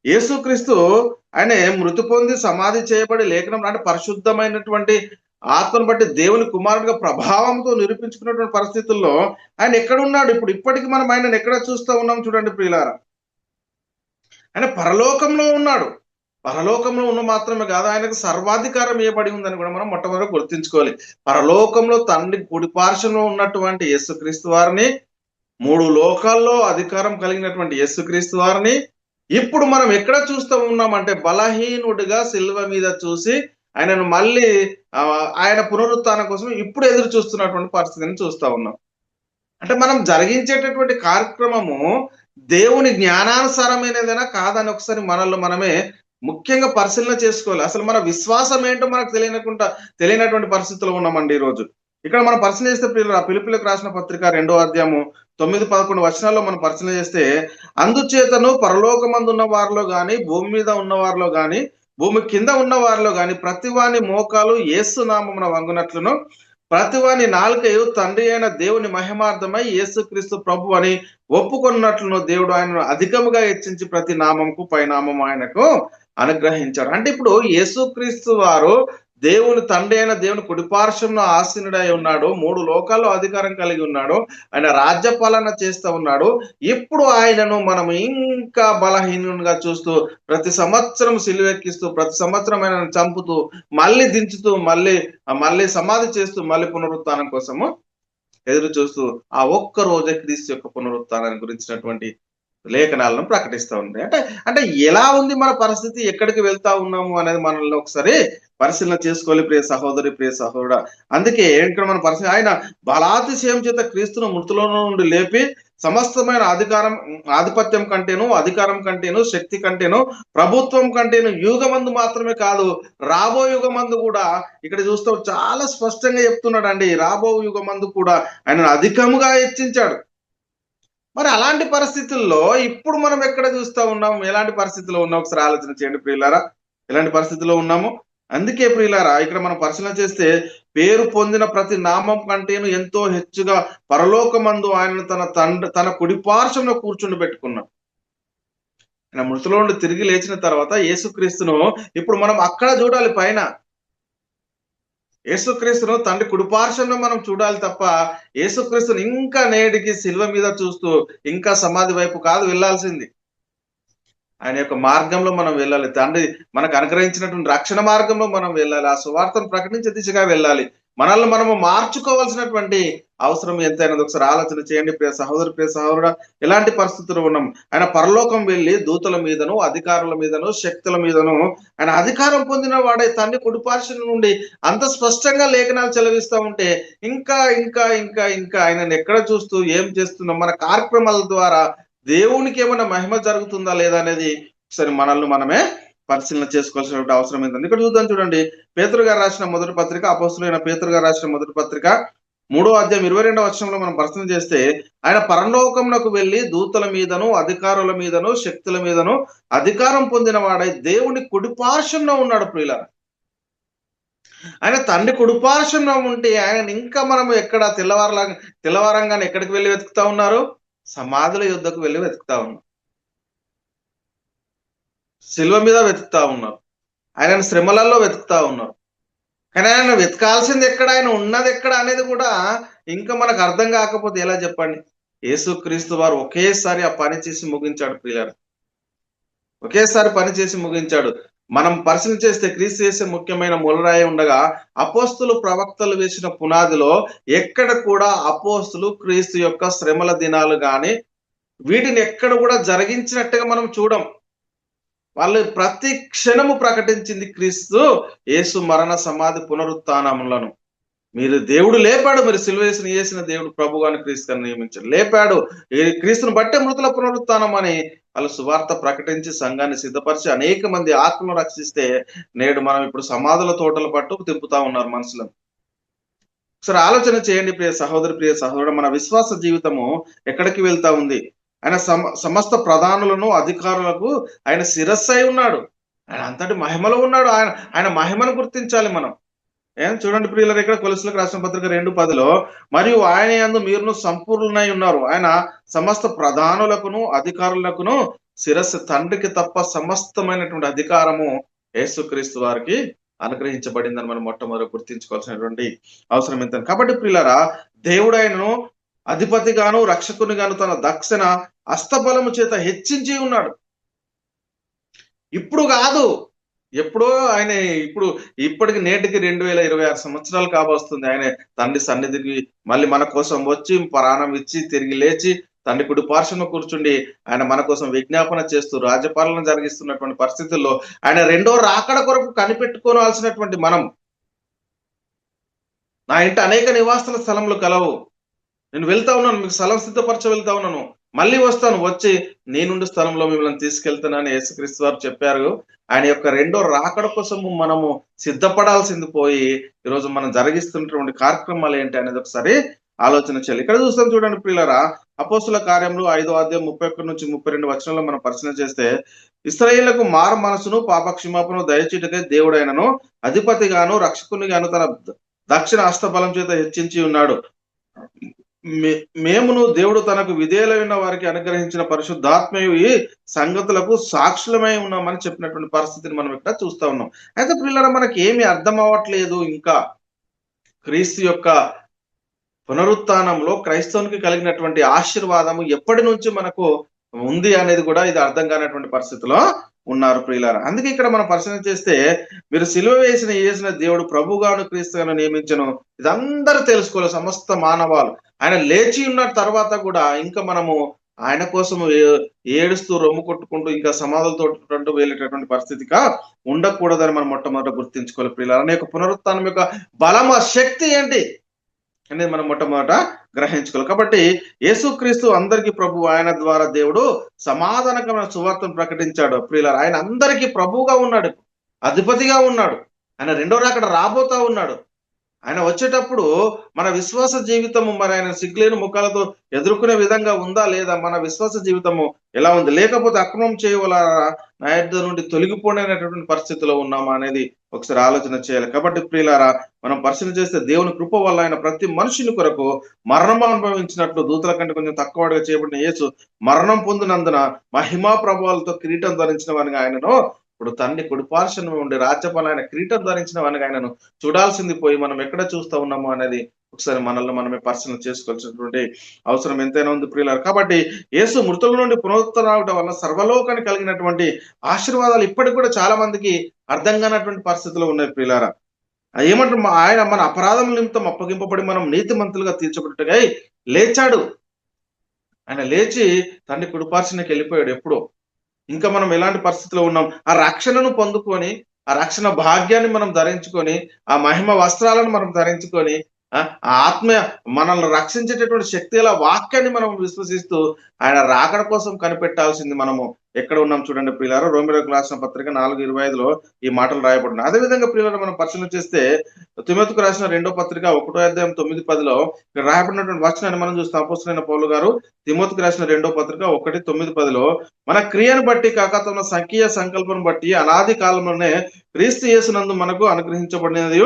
యేసుక్రీస్తు ఆయన మృతి పొంది సమాధి చేయబడి లేఖనం అంటే పరిశుద్ధమైనటువంటి ఆత్మను బట్టి దేవుని కుమారుడిగా ప్రభావంతో నిరూపించుకున్నటువంటి పరిస్థితుల్లో ఆయన ఎక్కడున్నాడు? ఇప్పటికి మనం ఆయనను ఎక్కడ చూస్తూ ఉన్నాం చూడండి ప్రియులారా. ఆయన పరలోకంలో ఉన్నాడు. పరలోకంలో ఉన్న మాత్రమే కాదు, ఆయనకు సర్వాధికారం ఇవ్వబడి ఉందని కూడా మనం మొట్టమొదటి గుర్తించుకోవాలి. పరలోకంలో తండ్రి కుడిపార్శ్వంలో ఉన్నటువంటి యేసుక్రీస్తు వారిని, 3 లోకాల్లో అధికారం కలిగినటువంటి యేసుక్రీస్తు వారిని ఇప్పుడు మనం ఎక్కడ చూస్తూ ఉన్నామంటే బలహీనుడిగా సిలువ మీద చూసి ఆయనను మళ్ళీ ఆయన పునరుత్థానం కోసం ఇప్పుడు ఎదురు చూస్తున్నటువంటి పరిస్థితిని చూస్తా ఉన్నాం. అంటే మనం జరిగించేటటువంటి కార్యక్రమము దేవుని జ్ఞానానుసారమైనదైనా కాదని ఒకసారి మనల్ని మనమే ముఖ్యంగా పరిశీలన చేసుకోవాలి. అసలు మన విశ్వాసం ఏంటో మనకు తెలియనటువంటి పరిస్థితుల్లో ఉన్నామండి ఈ రోజు. ఇక్కడ మనం పరిశీలన చేస్తే ఫిలిప్పీయులకు రాసిన పత్రిక 2వ అధ్యాయము 9-11 వచనాల్లో మనం పరిశీలన చేస్తే, అందుచేతను పరలోకమందున్న వారిలో గాని, భూమి మీద ఉన్న వారిలో గాని, భూమి కింద ఉన్న వారిలో గాని, ప్రతివాని మోకాలు యేసు నామమున వంగునట్లును, ప్రతివాని నాలుకయు తండ్రి అయిన దేవుని మహిమార్థమై యేసుక్రీస్తు ప్రభు అని ఒప్పుకొన్నట్లును దేవుడు ఆయనను అధికముగా హెచ్చించి ప్రతి నామంకు పైనామం ఆయనకు అనుగ్రహించాడు. అంటే ఇప్పుడు యేసుక్రీస్తు వారు దేవుని తండ్రి అయిన దేవుని కుడిపార్శ్వంలో ఆసీనుడై ఉన్నాడు. 3 లోకాల్లో అధికారం కలిగి ఉన్నాడు. ఆయన రాజ్యపాలన చేస్తూ ఉన్నాడు. ఇప్పుడు ఆయనను మనం ఇంకా బలహీనునిగా చూస్తూ, ప్రతి సంవత్సరం సిలువెక్కిస్తూ, ప్రతి సంవత్సరం ఆయనను చంపుతూ, మళ్ళీ దించుతూ, మళ్ళీ సమాధి చేస్తూ, మళ్ళీ పునరుత్థానం కోసము ఎదురు చూస్తూ, ఆ ఒక్క రోజే క్రీస్తు యొక్క పునరుత్థానాన్ని గురించినటువంటి లేఖనాలను ప్రకటిస్తూ ఉంది. అంటే ఎలా ఉంది మన పరిస్థితి, ఎక్కడికి వెళ్తా ఉన్నాము అనేది మనల్ని ఒకసారి పరిశీలన చేసుకోవాలి ప్రియ సహోదరి, ప్రియ సహోదరుడా. అందుకే ఇక్కడ మన పరిస్థితి, ఆయన బలాతిశయం చేత క్రీస్తును మృతుల నుండి లేపి సమస్తమైన ఆధిపత్యం కంటేను, అధికారం కంటేను, శక్తి కంటేను, ప్రభుత్వం కంటేను యుగమందు మాత్రమే కాదు, రాబో యుగమందు కూడా, ఇక్కడ చూస్తూ చాలా స్పష్టంగా చెప్తున్నాడు అండి, రాబో యుగమందు కూడా ఆయన అధికముగా హెచ్చించాడు. మరి అలాంటి పరిస్థితుల్లో ఇప్పుడు మనం ఎక్కడ చూస్తా ఉన్నాం, ఎలాంటి పరిస్థితిలో ఉన్నాం ఒకసారి ఆలోచన చేయండి ప్రియులారా. ఎలాంటి పరిస్థితిలో ఉన్నాము? అందుకే ప్రియులారా, ఇక్కడ మనం పరిశీలన చేస్తే, పేరు పొందిన ప్రతి నామం కంటేను ఎంతో హెచ్చుగా పరలోకమందు ఆయన తన కుడిపార్శ్వంలో కూర్చుండి పెట్టుకున్నాం. ఆయన మృతుల నుండి తిరిగి లేచిన తర్వాత యేసుక్రీస్తును ఇప్పుడు మనం అక్కడ చూడాలి, పైన యేసుక్రీస్తును తండ్రి కుడిపార్శ్వంలో మనం చూడాలి తప్ప, యేసుక్రీస్తును ఇంకా నేటికి శిలువ మీద చూస్తూ ఇంకా సమాధి వైపు కాదు వెళ్ళాల్సింది. ఆయన యొక్క మార్గంలో మనం వెళ్ళాలి. తండ్రి మనకు అనుగ్రహించినటువంటి రక్షణ మార్గంలో మనం వెళ్ళాలి. ఆ సువార్తను ప్రకటించే దిశగా వెళ్ళాలి. మనల్ని మనము మార్చుకోవాల్సినటువంటి అవసరం ఎంతైనది ఒకసారి ఆలోచన చేయండి ప్రియ సహోదరు, ప్రియ సహోదరుడా. ఎలాంటి పరిస్థితులు ఉన్నాం? ఆయన పరలోకం వెళ్ళి దూతల మీదను, అధికారుల మీదను, శక్తుల మీదను ఆయన అధికారం పొందిన వాడే తండ్రి కుడిపార్శ్వం నుండి అంత స్పష్టంగా లేఖనాలు చెలవిస్తూ ఉంటే, ఇంకా ఇంకా ఇంకా ఇంకా ఆయనను ఎక్కడ చూస్తూ ఏం చేస్తున్నాం, మన కార్యక్రమాల ద్వారా దేవునికి ఏమైనా మహిమ జరుగుతుందా లేదా అనేది ఒకసారి మనల్ని మనమే పరిశీలన చేసుకోవాల్సిన అవసరం ఏంటంటే, ఇక్కడ చూద్దాం చూడండి. పేతురు గారు రాసిన మొదటి పత్రిక, అపోస్తులైన పేతురు గారు రాసిన మొదటి పత్రిక 3వ అధ్యాయం 22వ వచనంలో మనం పరిశీలన చేస్తే, ఆయన పరలోకమునకు వెళ్ళి దూతల మీదను, అధికారుల మీదను, శక్తుల మీదను అధికారం పొందిన వాడై దేవుని కుడిపార్శ్వంలో ఉన్నాడు ప్రియులారా. ఆయన తండ్రి కుడిపార్శ్వంలో ఉంటే ఆయన ఇంకా మనం ఎక్కడ తెల్లవారంగానే ఎక్కడికి వెళ్ళి వెతుకుతా ఉన్నారు? సమాధుల యుద్ధకు వెళ్ళి వెతుకుతా ఉన్నారు, శిలువ మీద వెతుకుతా ఉన్నారు, ఆయన శ్రమలలో వెతుకుతా ఉన్నారు. కానీ ఆయన వెతకాల్సింది ఎక్కడ, ఆయన ఉన్నది ఎక్కడ అనేది కూడా ఇంకా మనకు అర్థం కాకపోతే ఎలా చెప్పండి? యేసుక్రీస్తు వారు ఒకేసారి ఆ పని చేసి ముగించాడు ప్రియులారా, ఒకేసారి పని చేసి ముగించాడు. మనం పరిశీలన చేస్తే క్రీస్తు చేసే ముఖ్యమైన మూలరాయి ఉండగా, అపోస్తులు ప్రవక్తలు వేసిన పునాదిలో ఎక్కడ కూడా అపోస్తులు క్రీస్తు యొక్క శ్రమల దినాలు గాని వీటిని ఎక్కడ కూడా జరిగించినట్టుగా మనం చూడం. వాళ్ళు ప్రతి క్షణము ప్రకటించింది క్రీస్తు యేసు మరణ సమాధి పునరుత్థానములను. మీరు దేవుడు లేపాడు, మీరు సిలువ చేసిన దేవుడు ప్రభువాని క్రీస్తుని నియమించాడు, లేపాడు. క్రీస్తుని బట్టే మృతుల పునరుత్థానం అని వాళ్ళు సువార్త ప్రకటించి సంఘాన్ని సిద్ధపరిచి అనేక మంది ఆత్మను రక్షిస్తే, నేడు మనం ఇప్పుడు సమాధుల తోటల పట్టు తిప్పుతా ఉన్నారు మనుషులను. ఒకసారి ఆలోచన చేయండి ప్రియ సహోదరి, ప్రియ సహోదరుడు, మన విశ్వాస జీవితము ఎక్కడికి వెళ్తా ఉంది? ఆయన సమస్త ప్రధానులను, అధికారులకు ఆయన శిరస్సు అయి ఉన్నాడు. ఆయన అంతటి మహిమలో ఉన్నాడు. ఆయన మహిమను గుర్తించాలి మనం. చూడండి ప్రియులారా, ఇక్కడ కొలస్సీలకు రాసిన పత్రిక 2:10లో, మరియు ఆయన యందు మీరును సంపూర్ణులై ఉన్నారు. ఆయన సమస్త ప్రధానులకును, అధికారులకును శిరస్సు. తండ్రికి తప్ప సమస్తమైనటువంటి అధికారము యేసుక్రీస్తు వారికి అనుగ్రహించబడిందని మనం మొట్టమొదటి గుర్తించుకోవాల్సినటువంటి అవసరం ఎంత. కాబట్టి ప్రియులారా, దేవుడు ఆయనను అధిపతిగాను, రక్షకునిగాను తన దక్షిణ హస్తబలము చేత హెచ్చించి ఉన్నాడు. ఇప్పుడు కాదు, ఎప్పుడో ఆయన ఇప్పటికి నేటికి 2026 సంవత్సరాలు కాబోస్తుంది. ఆయన తండ్రి సన్నిధికి మళ్ళీ మన కోసం వచ్చి ప్రాణం ఇచ్చి తిరిగి లేచి తండ్రి కుడి పార్శ్వంలో కూర్చుండి ఆయన మన కోసం విజ్ఞాపన చేస్తూ రాజ్యపాలన జరిగిస్తున్నటువంటి పరిస్థితుల్లో ఆయన రెండో రాకడ కొరకు కనిపెట్టుకోవాల్సినటువంటి మనం, నా ఇంటి అనేక నివాసాల స్థలములు కలవు, నేను వెళ్తా ఉన్నాను, మీకు స్థలం సిద్ధపరచ వెళ్తా ఉన్నాను, మళ్ళీ వస్తాను, వచ్చి నేనుండి స్థలంలో మిమ్మల్ని తీసుకెళ్తానని యేసుక్రీస్తు వారు చెప్పారు. ఆయన యొక్క రెండో రాకడ కోసము మనము సిద్ధపడాల్సింది పోయి ఈరోజు మనం జరిగిస్తున్నటువంటి కార్యక్రమాలు ఏంటి అనేది ఒకసారి ఆలోచన చేయాలి. ఇక్కడ చూస్తాం చూడండి ప్రియులారా, అపోస్తుల కార్యములు 5వ అధ్యాయం 31 నుంచి 32 వచనంలో మనం పరిశీలన చేస్తే, ఇశ్రాయేలుకు మారు మనసును పాప క్షమాపణను దయచేయుటకై దేవుడైనను అధిపతిగాను రక్షకునిగాను తన దక్షిణ హస్తబలం చేత హెచ్చించి ఉన్నాడు. మేమును దేవుడు తనకు విధేయులైన వారికి అనుగ్రహించిన పరిశుద్ధాత్మయు ఈ సంగతులకు సాక్షులమై ఉన్నామని చెప్పినటువంటి పరిస్థితిని మనం ఇక్కడ చూస్తా ఉన్నాం. అయితే పిల్లల మనకి ఏమి అర్థం అవ్వట్లేదు. ఇంకా క్రీస్తు యొక్క పునరుత్థానంలో క్రైస్తవునికి కలిగినటువంటి ఆశీర్వాదము ఎప్పటి నుంచి మనకు ఉంది అనేది కూడా ఇది అర్థం కానటువంటి పరిస్థితిలో ఉన్నారు ప్రియులారా. అందుకే ఇక్కడ మనం పరిశీలన చేస్తే, మీరు సిలువ వేసిన దేవుడు ప్రభుగాను క్రీస్తుగాను నియమించను, ఇదందరూ తెలుసుకోవాలి సమస్త మానవాలు. ఆయన లేచి ఉన్న తర్వాత కూడా ఇంకా మనము ఆయన కోసము ఏడుస్తూ రొమ్ము కొట్టుకుంటూ ఇంకా సమాధులతో వెళ్ళేటటువంటి పరిస్థితిగా ఉండకూడదని మనం మొట్టమొదట గుర్తించుకోవాలి ప్రియులారా. అనే పునరుత్థానం యొక్క బలం, శక్తి ఏంటి అనేది మనం మొట్టమొదట గ్రహించుకోవాలి. కాబట్టి యేసుక్రీస్తు అందరికీ ప్రభు, ఆయన ద్వారా దేవుడు సమాధానకరమైన సువార్తను ప్రకటించాడు ప్రియులారా. ఆయన అందరికీ ప్రభువుగా ఉన్నాడు, అధిపతిగా ఉన్నాడు. ఆయన రెండో రాకడ రాబోతా ఉన్నాడు. ఆయన వచ్చేటప్పుడు మన విశ్వాస జీవితము మరి ఆయన సిగ్గులేని ముఖాలతో ఎదుర్కొనే విధంగా ఉందా లేదా, మన విశ్వాస జీవితము ఎలా ఉంది, లేకపోతే అక్రమం చేయవల నా యొద్ద నుండి తొలగిపోయినటువంటి పరిస్థితిలో ఉన్నామా అనేది ఒకసారి ఆలోచన చేయాలి. కాబట్టి ప్రియులారా, మనం పరిశీలన చేస్తే దేవుని కృప వల్ల ఆయన ప్రతి మనుషుని కొరకు మరణం అనుభవించినట్లు దూతల కంటే కొంచెం తక్కువగా చేయబడిన యేసు మరణం పొందినందున మహిమా ప్రభావాలతో కిరీటం ధరించిన వారిగా ఆయనను ఇప్పుడు తండ్రి కుడిపార్శ్వన ఉండి రాజ్యపాలైన కిరీటం ధరించిన వారిగా ఆయనను చూడాల్సింది పోయి మనం ఎక్కడ చూస్తా ఉన్నామో అనేది ఒకసారి మనల్ని మనమే పరిశీలన చేసుకోవాల్సినటువంటి అవసరం ఎంతైనా ఉంది ప్రియులారా. కాబట్టి యేసు మృతుల నుండి పునరుత్తరావడం వల్ల సర్వలోకానికి కలిగినటువంటి ఆశీర్వాదాలు ఇప్పటికి కూడా చాలా మందికి అర్థం కానటువంటి పరిస్థితులు ఉన్నాయి ప్రియులారా. ఏమంటారు, ఆయన మన అపరాధం నిమిత్తం అప్పగింపబడి మనం నీతిమంతులుగా తీర్చబట్టుగా లేచాడు. ఆయన లేచి తండ్రి కుడిపార్శ్వనకి వెళ్ళిపోయాడు ఎప్పుడో. ఇంకా మనం ఎలాంటి పరిస్థితిలో ఉన్నాం, ఆ రక్షణను పొందుకొని, ఆ రక్షణ భాగ్యాన్ని మనం ధరించుకొని, ఆ మహిమ వస్త్రాలను మనం ధరించుకొని, ఆ ఆత్మ మనల్ని రక్షించేటటువంటి శక్తి గల వాక్యాన్ని మనం విశ్వసిస్తూ ఆయన రాకడ కోసం కనిపెట్టాల్సింది మనము ఎక్కడ ఉన్నాం చూడండి ప్రియులారా. రోమీయులకు రాసిన పత్రిక 4:25లో ఈ మాటలు రాయబడినాయి. అదేవిధంగా ప్రియులారా, మనం పరిశీలన చేస్తే తిమోతికి రాసిన 2వ పత్రిక 1వ అధ్యాయం 9-10లో ఇక్కడ రాయబడినటువంటి వచనాన్ని మనం చూస్తాం. అపోస్తలుడైన పౌలు గారు తిమోతికి రాసిన 2వ పత్రిక 1:9-10లో, మన క్రియను బట్టి కాక తన సంకీయ సంకల్పం బట్టి అనాది కాలంలోనే క్రీస్తు యేసునందు మనకు అనుగ్రహించబడినది,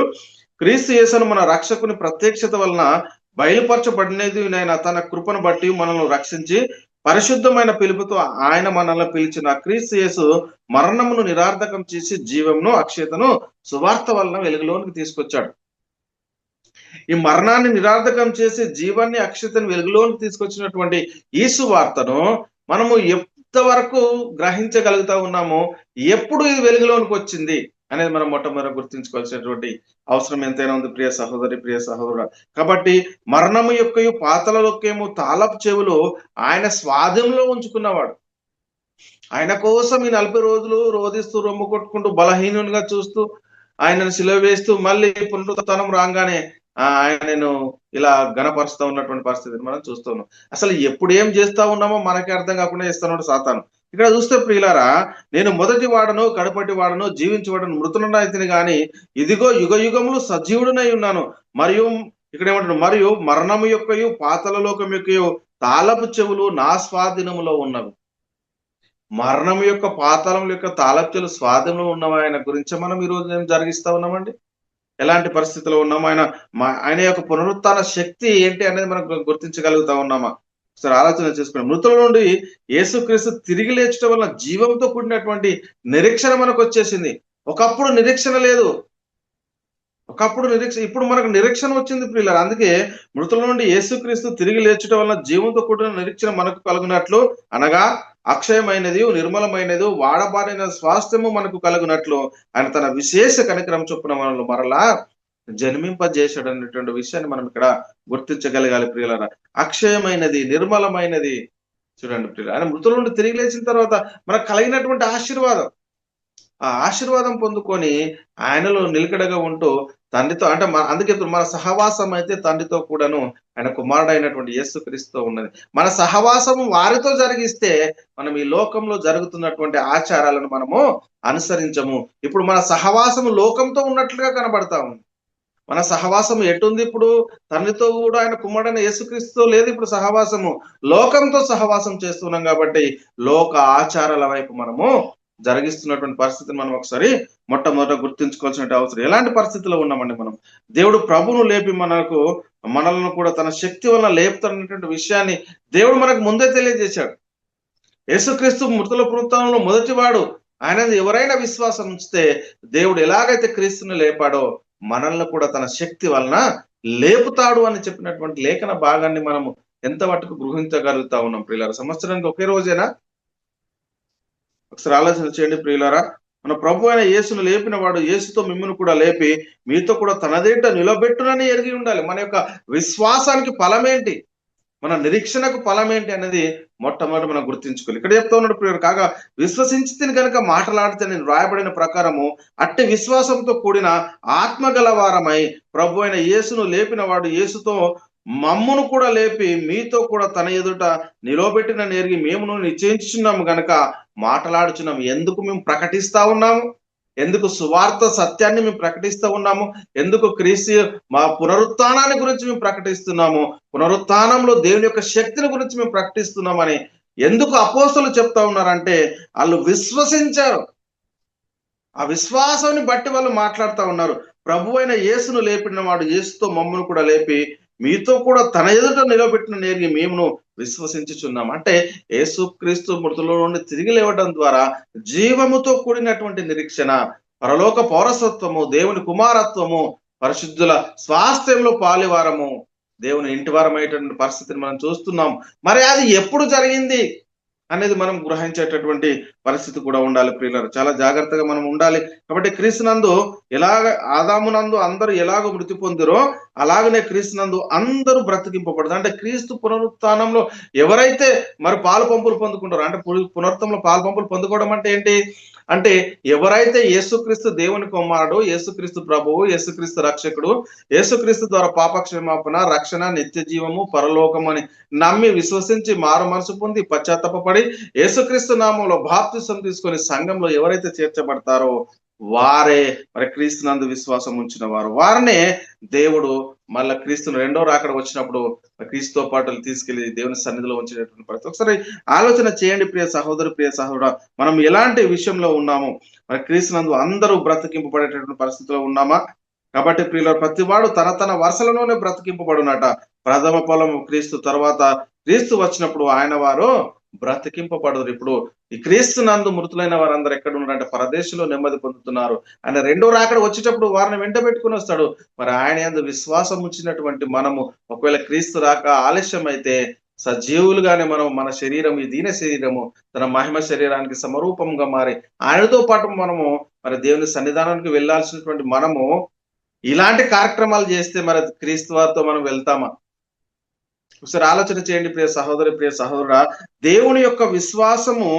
క్రీస్తు యేసును మన రక్షకుని ప్రత్యక్షత వలన బయలుపరచబడినది, ఆయన తన కృపను బట్టి మనల్ని రక్షించి పరిశుద్ధమైన పిలుపుతో ఆయన మనల్ని పిలిచిన క్రీస్తు యేసు మరణమును నిరార్థకం చేసి జీవమును అక్షయతను సువార్త వలన వెలుగులోనికి తీసుకొచ్చాడు. ఈ మరణాన్ని నిరార్థకం చేసి జీవాన్ని అక్షయతను వెలుగులోనికి తీసుకొచ్చినటువంటి ఈ సువార్తను మనము ఎంతవరకు గ్రహించగలుగుతా ఉన్నామో, ఎప్పుడు ఇది వెలుగులోనికి వచ్చింది అనేది మనం మొట్టమొదటి గుర్తించుకోవాల్సినటువంటి అవసరం ఎంతైనా ఉంది ప్రియ సహోదరి, ప్రియ సహోదరుడు. కాబట్టి మరణము యొక్కయు పాతాళలోకేమో తాళపు చెవులు ఆయన స్వాధీనంలో ఉంచుకున్నవాడు. ఆయన కోసం ఈ 40 రోజులు రోధిస్తూ రొమ్ము కొట్టుకుంటూ బలహీనునిగా చూస్తూ ఆయనను సిలువ వేస్తూ మళ్ళీ పునరుత్థానం రాగానే ఆయనను ఇలా ఘనపరుస్తూ ఉన్నటువంటి పరిస్థితిని మనం చూస్తున్నాం. అసలు ఎప్పుడు ఏం చేస్తా ఉన్నామో మనకి అర్థం కాకుండా చేస్తున్నాడు సాతాను. ఇక్కడ చూస్తే ప్రియులారా, నేను మొదటి వాడను కడపటి వాడను జీవించేవాడను మృతులనైతిని గాని ఇదిగో యుగ యుగములు సజీవుడునై ఉన్నాను. మరియు ఇక్కడ ఏమంటాడు, మరియు మరణము యొక్కయు పాతాళలోకం యొక్కయు తాళపు చెవులు నా స్వాధీనములో ఉన్నవి. మరణం యొక్క పాతాళం యొక్క తాళపు చెవులు స్వాధీనంలో ఉన్నవి ఆయన గురించి మనం ఈ రోజు ఏం జరిగిస్తా ఉన్నామండి. ఎలాంటి పరిస్థితిలో ఉన్నామో, ఆయన యొక్క పునరుత్థాన శక్తి ఏంటి అనేది మనం గుర్తించగలుగుతా ఉన్నామా సరే ఆలోచన చేసుకున్నాం. మృతుల నుండి యేసుక్రీస్తు తిరిగి లేచడం వల్ల జీవంతో కూడినటువంటి నిరీక్షణ మనకు వచ్చేసింది. ఒకప్పుడు నిరీక్షణ లేదు, ఇప్పుడు మనకు నిరీక్షణ వచ్చింది ప్రియులారా. అందుకే మృతుల నుండి యేసుక్రీస్తు తిరిగి లేచడం వల్ల జీవంతో కూడిన నిరీక్షణ మనకు కలుగునట్లు, అనగా అక్షయమైనది, నిర్మలమైనది, వాడబారిన స్వాస్థ్యము మనకు కలుగునట్లు ఆయన తన విశేష కనికరం చొప్పున మనల్ని మరలా జన్మింపజేశాడు అనేటువంటి విషయాన్ని మనం ఇక్కడ గుర్తించగలగాలి ప్రియులారా. అక్షయమైనది, నిర్మలమైనది. చూడండి ప్రియుల, ఆయన మృతుల నుండి తిరిగి లేచిన తర్వాత మనకు కలిగినటువంటి ఆశీర్వాదం, ఆ ఆశీర్వాదం పొందుకొని ఆయనలో నిలకడగా ఉంటూ తండ్రితో, అంటే అందుకే మన సహవాసం అయితే తండ్రితో కూడాను ఆయన కుమారుడైనటువంటి యేసుక్రీస్తుతో ఉన్నది. మన సహవాసం వారితో జరిగిస్తే మనం ఈ లోకంలో జరుగుతున్నటువంటి ఆచారాలను మనము అనుసరించము. ఇప్పుడు మన సహవాసము లోకంతో ఉన్నట్లుగా కనబడతా ఉంది. మన సహవాసం ఎటుంది ఇప్పుడు? తండ్రితో కూడా ఆయన కుమారుడైన యేసుక్రీస్తుతో లేదు ఇప్పుడు సహవాసము. లోకంతో సహవాసం చేస్తున్నాం కాబట్టి లోక ఆచారాల వైపు మనము జరిగిస్తున్నటువంటి పరిస్థితిని మనం ఒకసారి మొట్టమొదట గుర్తుంచుకోవాల్సిన అవసరం. ఎలాంటి పరిస్థితిలో ఉన్నామండి మనం? దేవుడు ప్రభువును లేపి మనలను కూడా తన శక్తి వలన లేపుతున్నటువంటి విషయాన్ని దేవుడు మనకు ముందే తెలియజేశాడు. యేసుక్రీస్తు మృతుల పునరుత్థానంలో మొదటివాడు. ఆయన ఎవరైనా విశ్వాసం ఉంచితే దేవుడు ఎలాగైతే క్రీస్తుని లేపాడో మనల్ని కూడా తన శక్తి వలన లేపుతాడు అని చెప్పినటువంటి లేఖన భాగాన్ని మనము ఎంత మటుకు గృహించగలుగుతా ఉన్నాం ప్రియులారా? సంవత్సరానికి ఒకే రోజేనా? ఒకసారి ఆలోచన చేయండి ప్రియులారా. మన ప్రభు అయిన యేసును లేపిన వాడు యేసుతో మిమ్మల్ని కూడా లేపి మీతో కూడా తనదేంట నిలబెట్టునని ఎరిగి ఉండాలి. మన యొక్క విశ్వాసానికి ఫలమేంటి, మన నిరీక్షణకు ఫలం ఏంటి అనేది మొట్టమొదటి మనం గుర్తించుకోవాలి. ఇక్కడ చెప్తా ఉన్నాడు ప్రియుడు, కాగా విశ్వసించి కనుక మాటలాడితే నేను రాయబడిన ప్రకారము అట్టి విశ్వాసంతో కూడిన ఆత్మగల వారమై ప్రభు అయిన యేసును లేపిన వాడు యేసుతో మమ్మును కూడా లేపి మీతో కూడా తన ఎదుట నిలవబెట్టిన నేరిగి మేము నిశ్చయించుచున్నాము గనక మాటలాడుచున్నాము. ఎందుకు మేము ప్రకటిస్తా ఉన్నాము? ఎందుకు సువార్త సత్యాన్ని మేము ప్రకటిస్తూ ఉన్నాము? ఎందుకు క్రీస్తు మా పునరుత్థానాన్ని గురించి మేము ప్రకటిస్తున్నాము? పునరుత్థానంలో దేవుని యొక్క శక్తిని గురించి మేము ప్రకటిస్తున్నామని ఎందుకు అపోస్తలులు చెప్తా ఉన్నారంటే వాళ్ళు విశ్వసించారు. ఆ విశ్వాసాన్ని బట్టి వాళ్ళు మాట్లాడుతూ ఉన్నారు. ప్రభు అయిన యేసును లేపిన వాడు యేసుతో మమ్మను కూడా లేపి మీతో కూడా తన ఎదుట నిలబెట్టిన నేరిగి మేమును విశ్వసించుచున్నాం. అంటే యేసుక్రీస్తు మృతుల నుండి తిరిగి లేవడం ద్వారా జీవముతో కూడినటువంటి నిరీక్షణ, పరలోక పౌరసత్వము, దేవుని కుమారత్వము, పరిశుద్ధుల స్వాస్థ్యంలో పాలివారము, దేవుని ఇంటివారమైనటువంటి పరిస్థితిని మనం చూస్తున్నాం. మరి అది ఎప్పుడు జరిగింది అనేది మనం గ్రహించేటటువంటి పరిస్థితి కూడా ఉండాలి ప్రియులారా. చాలా జాగ్రత్తగా మనం ఉండాలి. కాబట్టి క్రీస్తునందు ఆదామునందు అందరూ ఎలాగో మృతి పొందిరో అలాగనే క్రీస్తునందు అందరూ బ్రతికింపబడతారు. అంటే క్రీస్తు పునరుత్థానంలో ఎవరైతే మరి పాలు పంపులు పొందుకుంటారో, అంటే పునరుత్థంలో పాలు పంపులు పొందుకోవడం అంటే ఏంటి అంటే ఎవరైతే యేసుక్రీస్తు దేవుని కుమారుడు, యేసుక్రీస్తు ప్రభువు, యేసుక్రీస్తు రక్షకుడు, యేసుక్రీస్తు ద్వారా పాపక్షమాపణ, రక్షణ, నిత్య జీవము, పరలోకం అని నమ్మి విశ్వసించి మారు మనసు పొంది పశ్చాత్తాపడి యేసుక్రీస్తు నామంలో బాప్తిసం తీసుకొని సంఘంలో ఎవరైతే చేర్చబడతారో వారే మరి క్రీస్తునందు విశ్వాసం ఉంచిన వారు. వారినే దేవుడు మళ్ళా క్రీస్తును రెండో రాకడ వచ్చినప్పుడు క్రీస్తుతో పాటు తీసుకెళ్లి దేవుని సన్నిధిలో ఉంచేటటువంటి పరిస్థితి. ఒకసారి ఆలోచన చేయండి ప్రియ సహోదరు, ప్రియ సహోదరుడు, మనం ఎలాంటి విషయంలో ఉన్నాము? మరి క్రీస్తునందు అందరూ బ్రతికింపబడేటటువంటి పరిస్థితిలో ఉన్నామా? కాబట్టి ప్రియుల ప్రతివాడు తన వరుసలలోనే బ్రతికింపబడునట. ప్రథమ ఫలం క్రీస్తు, తర్వాత క్రీస్తు వచ్చినప్పుడు ఆయన వారు బ్రతికింపబడరు. ఇప్పుడు ఈ క్రీస్తు నందు మృతులైన వారందరూ ఎక్కడ ఉన్నారంటే పరదేశంలో నెమ్మది పొందుతున్నారు. ఆయన రెండో రాకడ వచ్చేటప్పుడు వారిని వెంట పెట్టుకుని వస్తాడు. మరి ఆయన యందు విశ్వాసం ఉంచినటువంటి మనము ఒకవేళ క్రీస్తు రాక ఆలస్యం అయితే సజీవులుగానే మనం మన శరీరం, ఈ దీన శరీరము తన మహిమ శరీరానికి సమరూపంగా మారి ఆయనతో పాటు మనము మరి దేవుని సన్నిధానానికి వెళ్లాల్సినటువంటి మనము ఇలాంటి కార్యక్రమాలు చేస్తే మరి క్రీస్తు వారితో మనం వెళ్తామా? ఒకసారి ఆలోచన చేయండి ప్రియ సహోదరి, ప్రియ సహోదరుడా. దేవుని యొక్క విశ్వాసము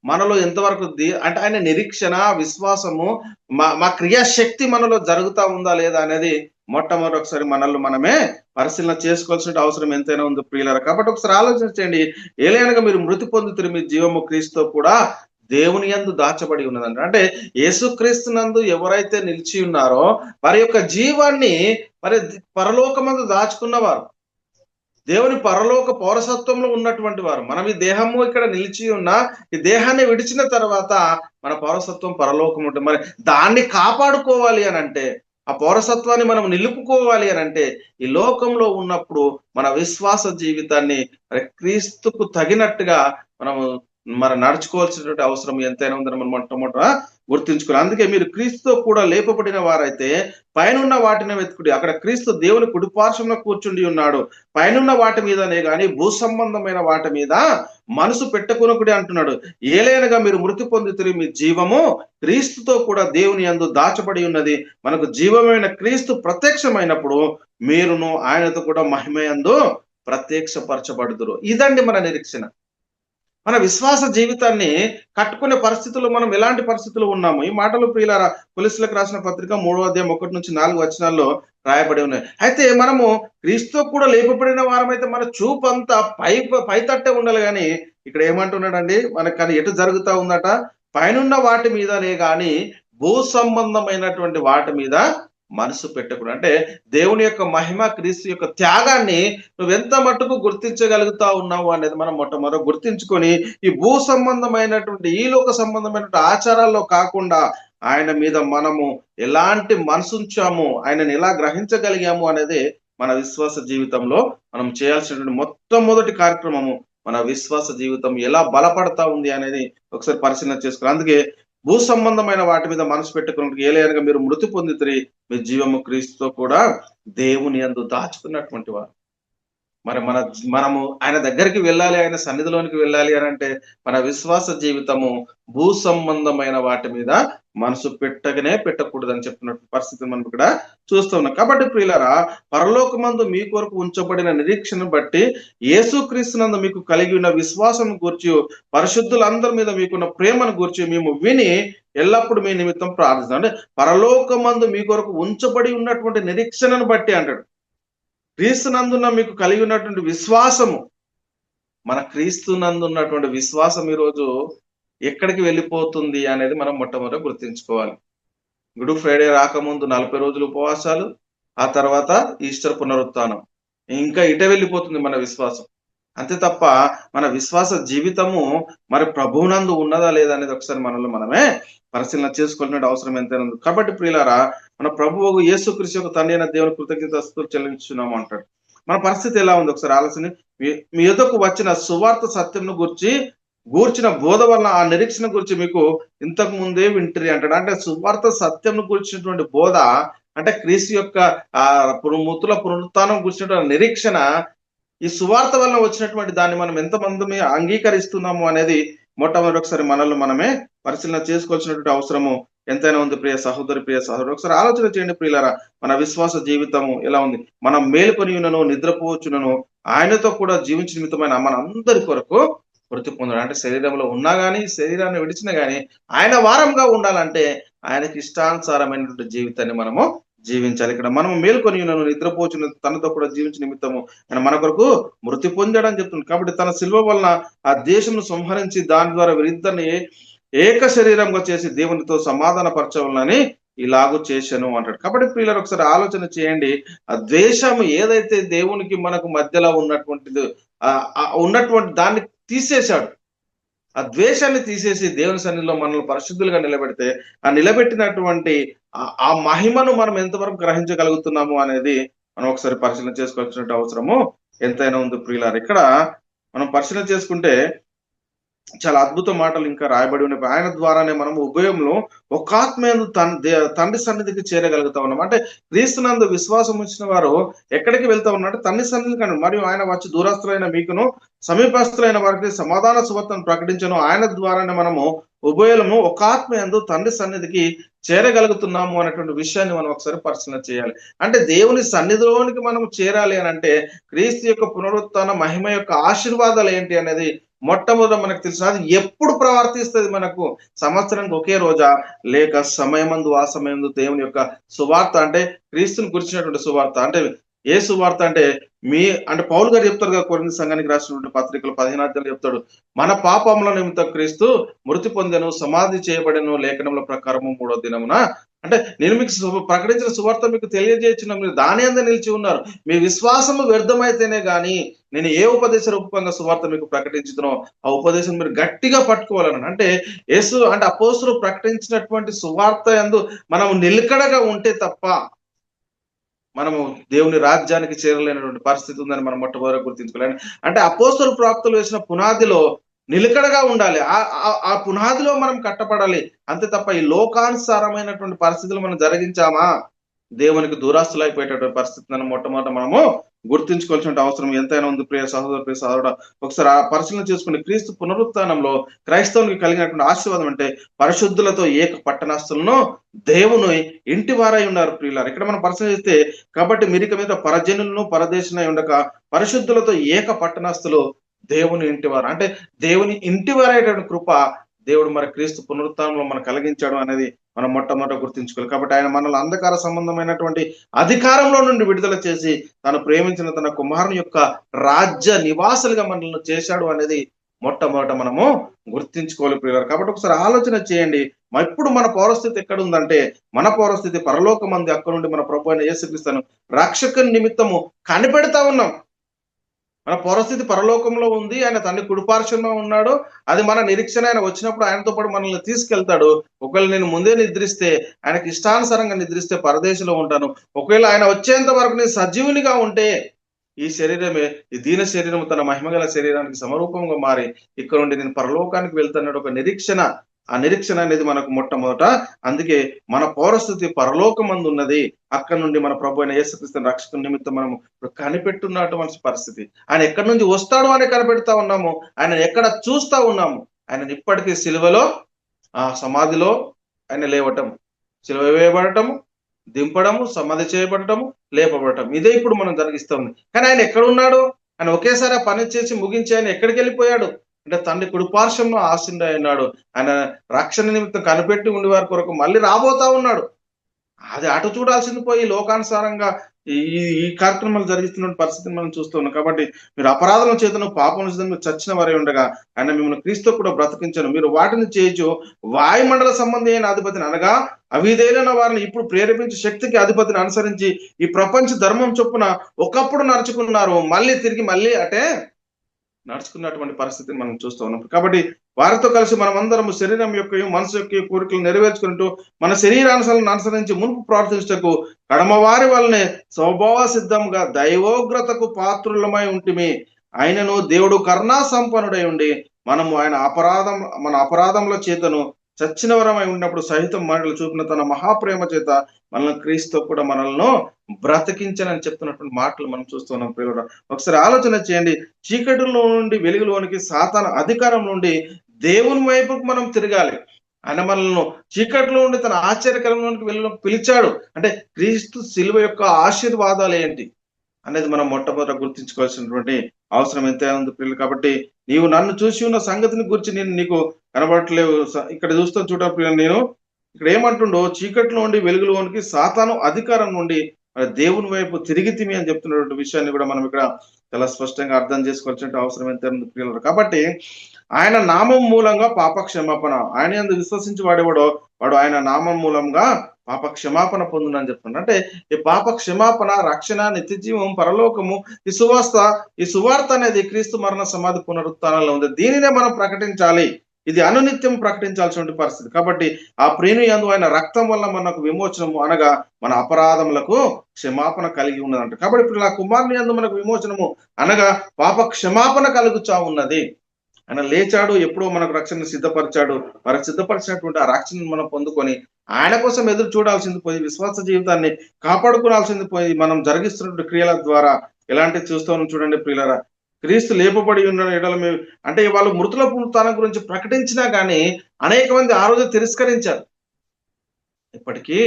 మనలో ఎంతవరకు అంటే ఆయన నిరీక్షణ, విశ్వాసము, మా క్రియాశక్తి మనలో జరుగుతా ఉందా లేదా అనేది మొట్టమొదటి ఒకసారి మనల్ని మనమే పరిశీలన చేసుకోవాల్సిన అవసరం ఎంతైనా ఉంది ప్రియులారా. కాబట్టి ఒకసారి ఆలోచన చేయండి. ఏలైనగా మీరు మృతి పొందుతున్న మీ జీవము క్రీస్తుతో కూడా దేవుని యందు దాచబడి ఉన్నదంట. అంటే యేసుక్రీస్తు నందు ఎవరైతే నిలిచి ఉన్నారో వారి యొక్క జీవాన్ని మరి పరలోకమందు దాచుకున్నవారు, దేవుని పరలోక పౌరసత్వంలో ఉన్నటువంటి వారు. మనం ఈ దేహము ఇక్కడ నిలిచి ఉన్నా ఈ దేహాన్ని విడిచిన తర్వాత మన పౌరసత్వం పరలోకం ఉంటుంది. మరి దాన్ని కాపాడుకోవాలి అని అంటే, ఆ పౌరసత్వాన్ని మనం నిలుపుకోవాలి అని అంటే ఈ లోకంలో ఉన్నప్పుడు మన విశ్వాస జీవితాన్ని మరి క్రీస్తుకు తగినట్టుగా మనము మరి నడుచుకోవాల్సినటువంటి అవసరం ఎంతైనా ఉందని మనం మొట్టమొదట గుర్తించుకోవాలి. అందుకే మీరు క్రీస్తుతో కూడా లేపబడిన వారైతే పైనున్న వాటిని వెతుకుడి, అక్కడ క్రీస్తు దేవుని కుడిపార్శ్వంలో కూర్చుండి ఉన్నాడు. పైనున్న వాటి మీదనే గాని భూ సంబంధమైన వాటి మీద మనసు పెట్టుకొనకుడి అంటున్నాడు. ఏలైనగా మీరు మృతి పొందుతురి, మీ జీవము క్రీస్తుతో కూడా దేవుని యందు దాచబడి ఉన్నది. మనకు జీవమైన క్రీస్తు ప్రత్యక్షమైనప్పుడు మీరును ఆయనతో కూడా మహిమయందు ప్రత్యక్షపరచబడుదురు. ఇదండి మన నిరీక్షణ. మన విశ్వాస జీవితాన్ని కట్టుకునే పరిస్థితుల్లో మనం ఎలాంటి పరిస్థితులు ఉన్నాము? ఈ మాటలు ప్రియులారా కొలస్సీలకు రాసిన పత్రిక 3వ అధ్యాయం 1-4 వచనాల్లో రాయబడి ఉన్నాయి. అయితే మనము క్రీస్తుతో కూడా లేపబడిన వారమైతే మన చూపు అంతా పై తట్టే ఉండాలి. కానీ ఇక్కడ ఏమంటున్నాడండి, మనకు కానీ ఎటు జరుగుతా ఉందట, పైనున్న వాటి మీదనే గాని భూ సంబంధమైనటువంటి వాటి మీద మనసు పెట్టకూడదు. అంటే దేవుని యొక్క మహిమ, క్రీస్తు యొక్క త్యాగాన్ని నువ్వెంత మట్టుకు గుర్తించగలుగుతా ఉన్నావు అనేది మనం మొట్టమొదటి గుర్తించుకొని, ఈ భూ సంబంధమైనటువంటి ఈ లోక సంబంధమైనటువంటి ఆచారాల్లో కాకుండా ఆయన మీద మనము ఎలాంటి మనసుంచాము, ఆయనను ఎలా గ్రహించగలిగాము అనేది మన విశ్వాస జీవితంలో మనం చేయాల్సినటువంటి మొట్టమొదటి కార్యక్రమము. మన విశ్వాస జీవితం ఎలా బలపడతా ఉంది అనేది ఒకసారి పరిశీలన చేసుకోవాలి. అందుకే భూ సంబంధమైన వాటి మీద మనసు పెట్టుకున్నట్టు ఏలయనగా మీరు మృతి పొందితిరి, మీ జీవము క్రీస్తుతో కూడా దేవుని యందు దాచుకున్నటువంటి వారు. మరి మనము ఆయన దగ్గరికి వెళ్ళాలి, ఆయన సన్నిధిలోనికి వెళ్ళాలి అని అంటే మన విశ్వాస జీవితము భూ సంబంధమైన వాటి మీద మనసు పెట్టకూడదని చెప్పినట్టు పరిస్థితి మనం ఇక్కడ చూస్తూ ఉన్నాం. కాబట్టి ప్రియులారా, పరలోకమందు మీ కొరకు ఉంచబడిన నిరీక్షను బట్టి యేసుక్రీస్తునందు మీకు కలిగి ఉన్న విశ్వాసం గూర్చి, పరిశుద్ధులందరి మీద మీకున్న ప్రేమను గూర్చి మేము విని ఎల్లప్పుడు మీ నిమిత్తం ప్రార్థిస్తాం. అంటే పరలోకమందు మీ కొరకు ఉంచబడి ఉన్నటువంటి నిరీక్షణను బట్టి అంటాడు. క్రీస్తునందున్న మీకు కలిగి ఉన్నటువంటి విశ్వాసము, మన క్రీస్తునందున్నటువంటి విశ్వాసం ఈరోజు ఎక్కడికి వెళ్ళిపోతుంది అనేది మనం మొట్టమొదటి గుర్తించుకోవాలి. గుడ్ ఫ్రైడే రాకముందు 40 రోజులు ఉపవాసాలు, ఆ తర్వాత ఈస్టర్ పునరుత్థానం, ఇంకా ఇటే వెళ్ళిపోతుంది మన విశ్వాసం. అంతే తప్ప మన విశ్వాస జీవితము మరి ప్రభువునందు ఉన్నదా లేదా అనేది ఒకసారి మనలో మనమే పరిశీలన చేసుకోవాల్సిన అవసరం ఎంతైనా ఉంది. కాబట్టి ప్రియులారా, మన ప్రభువు యేసుక్రీస్తు యొక్క తండ్రి అయిన దేవుని కృతజ్ఞతాస్తుతులు చెల్లించున్నాము అంటాడు. మన పరిస్థితి ఎలా ఉంది ఒకసారి ఆలోచన. మీ ఎదుకు వచ్చిన సువార్త సత్యంను గూర్చిన బోధ వలన ఆ నిరీక్షణ గురించి మీకు ఇంతకు ముందే వింటిరి అంటాడు. అంటే సువార్త సత్యంను గురించినటువంటి బోధ అంటే క్రీస్తు యొక్క మృతుల పునరుత్థానం గురించినటువంటి నిరీక్షణ, ఈ సువార్త వలన వచ్చినటువంటి దాన్ని మనం ఎంతమంది అంగీకరిస్తున్నాము అనేది మొట్టమొదటి ఒకసారి మనల్ని మనమే పరిశీలన చేసుకోవాల్సినటువంటి అవసరము ఎంతైనా ఉంది. ప్రియ సహోదరి, ప్రియ సహోదరు, ఒకసారి ఆలోచన చేయండి ప్రియులారా, మన విశ్వాస జీవితము ఎలా ఉంది. మనం మేలుకొని ఉన్నను, నిద్రపోవచ్చునను, ఆయనతో కూడా జీవించిన నిమిత్తమైన మన అందరి కొరకు మృతి పొందడం. అంటే శరీరంలో ఉన్నా గానీ, శరీరాన్ని విడిచినా గానీ ఆయన వారంగా ఉండాలంటే ఆయనకి ఇష్టానుసారమైనటువంటి జీవితాన్ని మనము జీవించాలి. ఇక్కడ మనం మేల్కొని ఉన్నాను, నిద్రపోచున్న తనతో కూడా జీవించిన నిమిత్తము ఆయన మన కొరకు మృతి పొందాడని చెప్తుంది. కాబట్టి తన శిలువ వలన ఆ దేశంను సంహరించి దాని ద్వారా వీరిద్దరిని ఏక శరీరంగా చేసి దేవునితో సమాధాన పరచవాలని ఇలాగూ చేశాను అంటాడు. కాబట్టి పిల్లలు ఒకసారి ఆలోచన చేయండి. ఆ ద్వేషము ఏదైతే దేవునికి మనకు మధ్యలో ఉన్నటువంటి దాన్ని తీసేశాడు. ఆ ద్వేషాన్ని తీసేసి దేవుని సన్నిధిలో మనల్ని పరిశుద్ధులుగా నిలబెడితే ఆ నిలబెట్టినటువంటి ఆ మహిమను మనం ఎంతవరకు గ్రహించగలుగుతున్నాము అనేది మనం ఒకసారి పరిశీలన చేసుకోవాల్సిన అవసరము ఎంతైనా ఉంది ప్రియులారు. ఇక్కడ మనం పరిశీలన చేసుకుంటే చాలా అద్భుత మాటలు ఇంకా రాయబడి ఉన్నాయి. ఆయన ద్వారానే మనం ఉభయంలో ఒక ఆత్మయందు తండ్రి సన్నిధికి చేరగలుగుతా ఉన్నాం. అంటే క్రీస్తునందు విశ్వాసం ఉంచిన వారు ఎక్కడికి వెళ్తా ఉన్నారంటే తండ్రి సన్నిధి కానీ, మరియు ఆయన వచ్చి దూరస్తులైన మీకును సమీపస్తులైన వారికి సమాధాన సువార్తను ప్రకటించను. ఆయన ద్వారానే మనము ఉభయము ఒక ఆత్మయందు తండ్రి సన్నిధికి చేరగలుగుతున్నాము అనేటువంటి విషయాన్ని మనం ఒకసారి పరిశీలన చేయాలి. అంటే దేవుని సన్నిధిలోనికి మనం చేరాలి అని అంటే క్రీస్తు యొక్క పునరుత్థాన మహిమ యొక్క ఆశీర్వాదాలు ఏంటి అనేది మొట్టమొదట మనకు తెలుసు. అది ఎప్పుడు ప్రవర్తిస్తుంది మనకు? సంవత్సరానికి ఒకే రోజా, లేక సమయమందు ఆ సమయంలో దేవుని యొక్క సువార్త అంటే క్రీస్తుని గురించినటువంటి సువార్త. అంటే ఏ సువార్త అంటే అంటే పౌలు గారు చెప్తారు కదా, కొరింథీ సంఘానికి రాసినటువంటి పత్రికలు 15 అధ్యాయాలు చెప్తాడు, మన పాపముల నిమిత్తం క్రీస్తు మృతి పొందెను, సమాధి చేయబడెను, లేఖనముల ప్రకారము 3వ దినమున. అంటే నేను మీకు ప్రకటించిన సువార్త మీకు తెలియజేసిన, మీరు దాని అందు నిలిచి ఉన్నారు. మీ విశ్వాసము వ్యర్థమైతేనే గాని నేను ఏ ఉపదేశ రూపంగా సువార్త మీకు ప్రకటించుతున్నో ఆ ఉపదేశం మీరు గట్టిగా పట్టుకోవాలని. అంటే యేసు అంటే అపోస్తులు ప్రకటించినటువంటి సువార్త యందు మనం నిలకడగా ఉంటే తప్ప మనము దేవుని రాజ్యానికి చేరలేనటువంటి పరిస్థితి ఉందని మనం మొట్టమొదటి గుర్తించుకోవాలి. అంటే అపోస్తులు ప్రాప్తులు వేసిన పునాదిలో నిలకడగా ఉండాలి. ఆ పునాదిలో మనం కట్టపడాలి. అంతే తప్ప ఈ లోకానుసారమైనటువంటి పరిస్థితులు మనం జరిగించామా దేవునికి దూరాస్తులు అయిపోయేటటువంటి పరిస్థితి మొట్టమొదట మనము గుర్తించుకోవాల్సిన అవసరం ఎంతైనా ఉంది. ప్రియ సహోదరు, ప్రియ సహోదరుడు, ఒకసారి ఆ పరిశీలన చేసుకుని క్రీస్తు పునరుత్థానంలో క్రైస్తవునికి కలిగినటువంటి ఆశీర్వాదం అంటే పరిశుద్ధులతో ఏక పట్టణస్థులను దేవుని ఇంటి వారై ఉన్నారు ప్రియులారు. ఇక్కడ మనం పరిశీలిస్తే కాబట్టి మీరిక మీద పరజనులను పరదేశులై ఉండక పరిశుద్ధులతో ఏక పట్టణస్థులు దేవుని ఇంటివారు. అంటే దేవుని ఇంటివారైనటువంటి కృప దేవుడు మరి క్రీస్తు పునరుత్థానంలో మనం కలిగించాడు అనేది మనం మొట్టమొదట గుర్తించుకోవాలి. కాబట్టి ఆయన మనల్ని అంధకార సంబంధమైనటువంటి అధికారంలో నుండి విడుదల చేసి తను ప్రేమించిన తన కుమారుని యొక్క రాజ్య నివాసులుగా మనల్ని చేశాడు అనేది మొట్టమొదట మనము గుర్తించుకోవాలి ప్రియులారా. కాబట్టి ఒకసారి ఆలోచన చేయండి. ఇప్పుడు మన పౌరస్థితి ఎక్కడ ఉందంటే, మన పౌరస్థితి పరలోకమంది, అక్కడ నుండి మన ప్రభు అయిన యేసుక్రీస్తును రక్షకుని నిమిత్తము కనిపెడతా ఉన్నాం. మన పరిస్థితి పరలోకంలో ఉంది. ఆయన తండ్రి కుడిపార్శ్వంలో ఉన్నాడు. అది మన నిరీక్షణ. ఆయన వచ్చినప్పుడు ఆయనతో పాటు మనల్ని తీసుకెళ్తాడు. ఒకవేళ నేను ముందే నిద్రిస్తే, ఆయనకి ఇష్టానుసారంగా నిద్రిస్తే పరదేశంలో ఉంటాను. ఒకవేళ ఆయన వచ్చేంత వరకు నేను సజీవునిగా ఉంటే, ఈ శరీరమే, ఈ దీన శరీరం తన మహిమగల శరీరానికి సమరూపంగా మారి ఇక్కడ నుండి నేను పరలోకానికి వెళ్తానని ఒక నిరీక్షణ, ఆ నిరీక్షణ అనేది మనకు మొట్టమొదట. అందుకే మన పౌరస్థితి పరలోకమందు ఉన్నది. అక్కడ నుండి మన ప్రభు అయిన యేసుక్రీస్తు రక్షణ నిమిత్తం మనము కనిపెట్టున్నటువంటి పరిస్థితి. ఆయన ఎక్కడి నుంచి వస్తాడు అని కనిపెడతా ఉన్నాము. ఆయన ఎక్కడ చూస్తా ఉన్నాము. ఆయన ఇప్పటికీ సిలువలో, ఆ సమాధిలో ఆయన లేవటం, సిలువ వేయబడటము, దింపడము, సమాధి చేయబడటము, లేపబడటం, ఇదే ఇప్పుడు మనం జరిగిస్తా ఉంది. కానీ ఆయన ఎక్కడ ఉన్నాడు? ఆయన ఒకేసారి ఆ పని చేసి ముగించి ఆయన ఎక్కడికి వెళ్ళిపోయాడు అంటే తండ్రి కుడిపార్శ్వంలో ఆసీనుడై ఉన్నాడు. ఆయన రక్షణ నిమిత్తం కనిపెట్టి ఉండి వారి కొరకు మళ్ళీ రాబోతా ఉన్నాడు. అది అటు చూడాల్సింది పోయి లోకానుసారంగా ఈ ఈ కార్యక్రమాలు జరిగిస్తున్న పరిస్థితిని మనం చూస్తూ ఉన్నాం. కాబట్టి మీరు అపరాధం చేతను పాపం చేతను చచ్చిన వారే ఉండగా ఆయన మిమ్మల్ని క్రీస్తు కూడా బ్రతికించను. మీరు వాటిని చేయొచ్చు వాయుమండల సంబంధి అయిన అధిపతిని అనగా అవిధేయులైన వారిని ఇప్పుడు ప్రేరేపించే శక్తికి అధిపతిని అనుసరించి ఈ ప్రపంచ ధర్మం చొప్పున ఒకప్పుడు నడుచుకున్నారు. మళ్ళీ తిరిగి మళ్ళీ అటే నడుచుకున్నటువంటి పరిస్థితిని మనం చూస్తూ ఉన్నాం. కాబట్టి వారితో కలిసి మనం అందరం శరీరం యొక్క మనసు యొక్క కోరికలు నెరవేర్చుకుంటూ మన శరీరానుసలను అనుసరించి మునుపు ప్రార్థించటకు కడమవారి వల్లనే స్వభావ సిద్ధంగా దైవోగ్రతకు పాత్రులమై ఉంటిమి. ఆయనను దేవుడు కరుణా సంపన్నుడై ఉండి మనము మన అపరాధముల చేతను చచ్చిన వరమై ఉన్నప్పుడు సహితం మనల్ని చూపిన తన మహాప్రేమ చేత మనల్ని క్రీస్తు కూడా మనల్ని బ్రతికించనని చెప్తున్నటువంటి మాటలు మనం చూస్తున్నాం. ప్రియులారా, ఒకసారి ఆలోచన చేయండి. చీకటిలో నుండి వెలుగులోనికి, సాతాను అధికారం నుండి దేవుని వైపుకు మనం తిరగాలి. ఆయన మనల్ని చీకటిలో నుండి తన ఆశ్చర్యకరంలోనికి పిలిచాడు. అంటే క్రీస్తు శిలువ యొక్క ఆశీర్వాదాలు ఏంటి అనేది మనం మొట్టమొదట గుర్తించుకోవాల్సినటువంటి అవసరం ఎంతైనా ఉంది ప్రియులు. కాబట్టి నీవు నన్ను చూసి ఉన్న సంగతిని గురించి నేను నీకు కనబడట్లేవు. ఇక్కడ చూస్తాను చూడ ప్రియులు, నేను ఇక్కడ ఏమంటుండో, చీకట్లో నుండి వెలుగులోనికి, సాతాను అధికారం నుండి దేవుని వైపు తిరిగితిమి అని చెప్తున్నటువంటి విషయాన్ని కూడా మనం ఇక్కడ చాలా స్పష్టంగా అర్థం చేసుకోవాల్సిన అవసరం ఎంతైనా ఉంది ప్రియులు. కాబట్టి ఆయన నామం మూలంగా పాప క్షమాపణ, ఆయన యందు విశ్వసించి వాడేవాడో వాడు ఆయన నామం మూలంగా పాప క్షమాపణ పొందునని చెప్తున్నాడు. అంటే ఈ పాప క్షమాపణ, రక్షణ, నిత్యజీవం, పరలోకము, ఈ సువార్త అనేది క్రీస్తు మరణ సమాధి పునరుత్థానంలో ఉంది. దీనినే మనం ప్రకటించాలి. ఇది అనునిత్యం ప్రకటించాల్సిన పరిస్థితి. కాబట్టి ఆ ప్రేణు యందు ఆయన రక్తం వల్ల మనకు విమోచనము అనగా మన అపరాధములకు క్షమాపణ కలిగి ఉన్నదంట. కాబట్టి ఇప్పుడు ఆ కుమారుని యందు మనకు విమోచనము అనగా పాప క్షమాపణ కలుగుచా ఉన్నది. ఆయన లేచాడు, ఎప్పుడో మనకు రక్షణ సిద్ధపరిచాడు. వారికి సిద్ధపరిచినటువంటి ఆ రక్షణను మనం పొందుకొని ఆయన కోసం ఎదురు చూడాల్సింది పోయి, విశ్వాస జీవితాన్ని కాపాడుకోవాల్సింది పోయి, మనం జరిగిస్తున్నటువంటి క్రియల ద్వారా ఎలాంటి చూస్తామని చూడండి ప్రియులారా. క్రీస్తు లేపబడి ఉన్న ఎడల అంటే వాళ్ళు మృతుల పునరుత్థానం గురించి ప్రకటించినా కానీ అనేక మంది ఆ రోజు తిరస్కరించారు. ఇప్పటికీ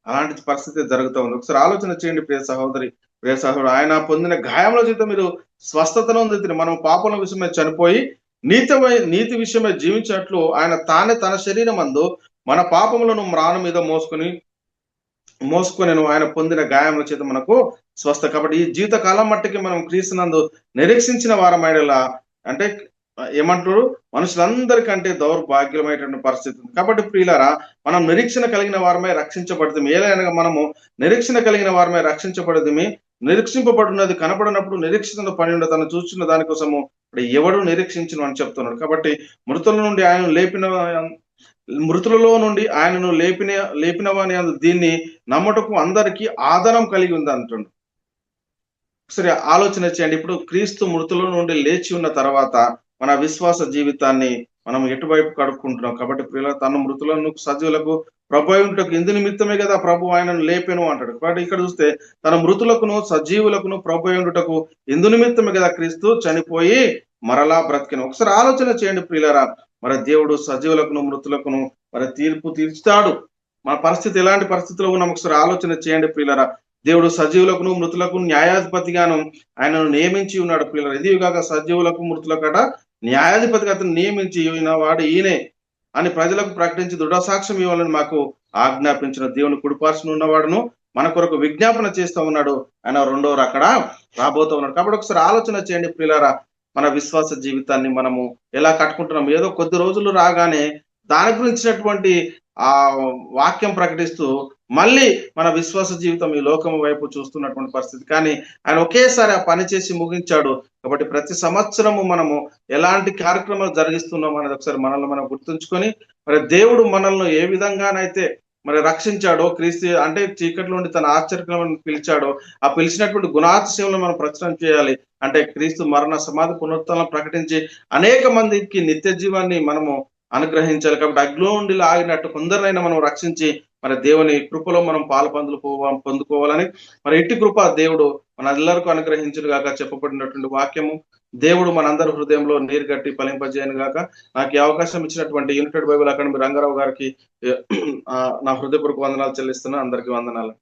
అలాంటి పరిస్థితి జరుగుతూ ఉంది. ఒకసారి ఆలోచన చేయండి ప్రియ సహోదరి, ప్రియ సహోదరు. ఆయన పొందిన గాయముల చేత మీరు స్వస్థతను పొందితిరి. మనం పాపల విషయమై చనిపోయి నీతి విషయమై జీవించినట్లు ఆయన తానే తన శరీరం అందు మన పాపములను మ్రాను మీద మోసుకొని ఆయన పొందిన గాయముల చేత మనకు స్వస్థ. కాబట్టి ఈ జీవిత కాలం మట్టికి మనం క్రీస్తునందు నిరీక్షించిన వారమైనలా, అంటే ఏమంటారు, మనుషులందరికంటే దౌర్భాగ్యమైనటువంటి పరిస్థితి ఉంది. కాబట్టి ప్రియులారా, మనం నిరీక్షణ కలిగిన వారమై రక్షించబడుతుంది. ఏలైనా మనము నిరీక్షణ కలిగిన వారమై రక్షించబడుతుంది. నిరీక్షింపబడినది కనపడినప్పుడు నిరీక్షణ పని ఉండే తను చూస్తున్న దానికోసము ఎవడు నిరీక్షించను అని చెప్తున్నాడు. కాబట్టి మృతులలో నుండి ఆయనను లేపిన వాని దీన్ని నమ్మటకు అందరికీ ఆధారం కలిగి ఉంది అంటుండు. సరే ఆలోచన చేయండి. ఇప్పుడు క్రీస్తు మృతుల నుండి లేచి ఉన్న తర్వాత మన విశ్వాస జీవితాన్ని మనం ఎటువైపు కడుక్కుంటున్నాం. కాబట్టి ప్రియుల, తన మృతులను సజీవులకు ప్రభువుటకు ఇందు నిమిత్తమే కదా ప్రభు ఆయనను లేపెను అంటాడు. కాబట్టి ఇక్కడ చూస్తే తన మృతులకును సజీవులకును ప్రభువుటకు ఇందు నిమిత్తమే కదా క్రీస్తు చనిపోయి మరలా బ్రతికెను. ఒకసారి ఆలోచన చేయండి ప్రియులారా. మరి దేవుడు సజీవులకును మృతులకును మరి తీర్పు తీర్చుతాడు. మన పరిస్థితి ఎలాంటి పరిస్థితిలో ఉన్నాం ఒకసారి ఆలోచన చేయండి ప్రియులారా. దేవుడు సజీవులకును మృతులకు న్యాయాధిపతిగాను ఆయనను నియమించి ఉన్నాడు ప్రియులారా. ఇది కాక సజీవులకు మృతులకట న్యాయాధిపతిగా అతను నియమించి వాడు ఈయనే అని ప్రజలకు ప్రకటించి దృఢసాక్ష్యం ఇవ్వాలని మాకు ఆజ్ఞాపించిన దేవుని కుడిపార్శ్వన ఉన్నవాడును మన కొరకు విజ్ఞాపన చేస్తూ ఉన్నాడు. ఆయన రెండోరు అక్కడ రాబోతూ ఉన్నాడు. కాబట్టి ఒకసారి ఆలోచన చేయండి ప్రియులారా. మన విశ్వాస జీవితాన్ని మనము ఎలా కట్టుకుంటున్నాం. ఏదో కొద్ది రోజులు రాగానే దాని గురించినటువంటి ఆ వాక్యం ప్రకటిస్తూ మళ్ళీ మన విశ్వాస జీవితం ఈ లోకం వైపు చూస్తున్నటువంటి పరిస్థితి. కానీ ఆయన ఒకేసారి ఆ పని చేసి ముగించాడు. కాబట్టి ప్రతి సంవత్సరము మనము ఎలాంటి కార్యక్రమాలు జరిగిస్తున్నాం అనేది ఒకసారి మనల్ని మనం గుర్తుంచుకొని, మరి దేవుడు మనల్ని ఏ విధంగానైతే మరి రక్షించాడో, క్రీస్తు అంటే చీకట్లో నుండి తన ఆశ్చర్యకరమైన పిలిచాడో, ఆ పిలిచినటువంటి గుణాతిశయములను మనం ప్రచురణ చేయాలి. అంటే క్రీస్తు మరణ సమాధి పునరుత్థానం ప్రకటించి అనేక మందికి నిత్య జీవాన్ని మనము అనుగ్రహించాలి. కాబట్టి అగ్నిలో నుండి లాగినట్టు కొందరినైనా మనం రక్షించి మరి దేవుని కృపలో మనం పాలు పొందుకోవాలని, మరి ఇట్టి కృప దేవుడు మనందరికీ అనుగ్రహించును గాక. చెప్పబడినటువంటి వాక్యము దేవుడు మనందరి హృదయంలో నీరు గట్టి ఫలింపజేయను గాక. నాకు ఈ అవకాశం ఇచ్చినటువంటి యునైటెడ్ బైబిల్ అకాడమీ రంగారావు గారికి నా హృదయపూర్వక వందనాలు చెల్లిస్తున్నాను. అందరికీ వందనాలు.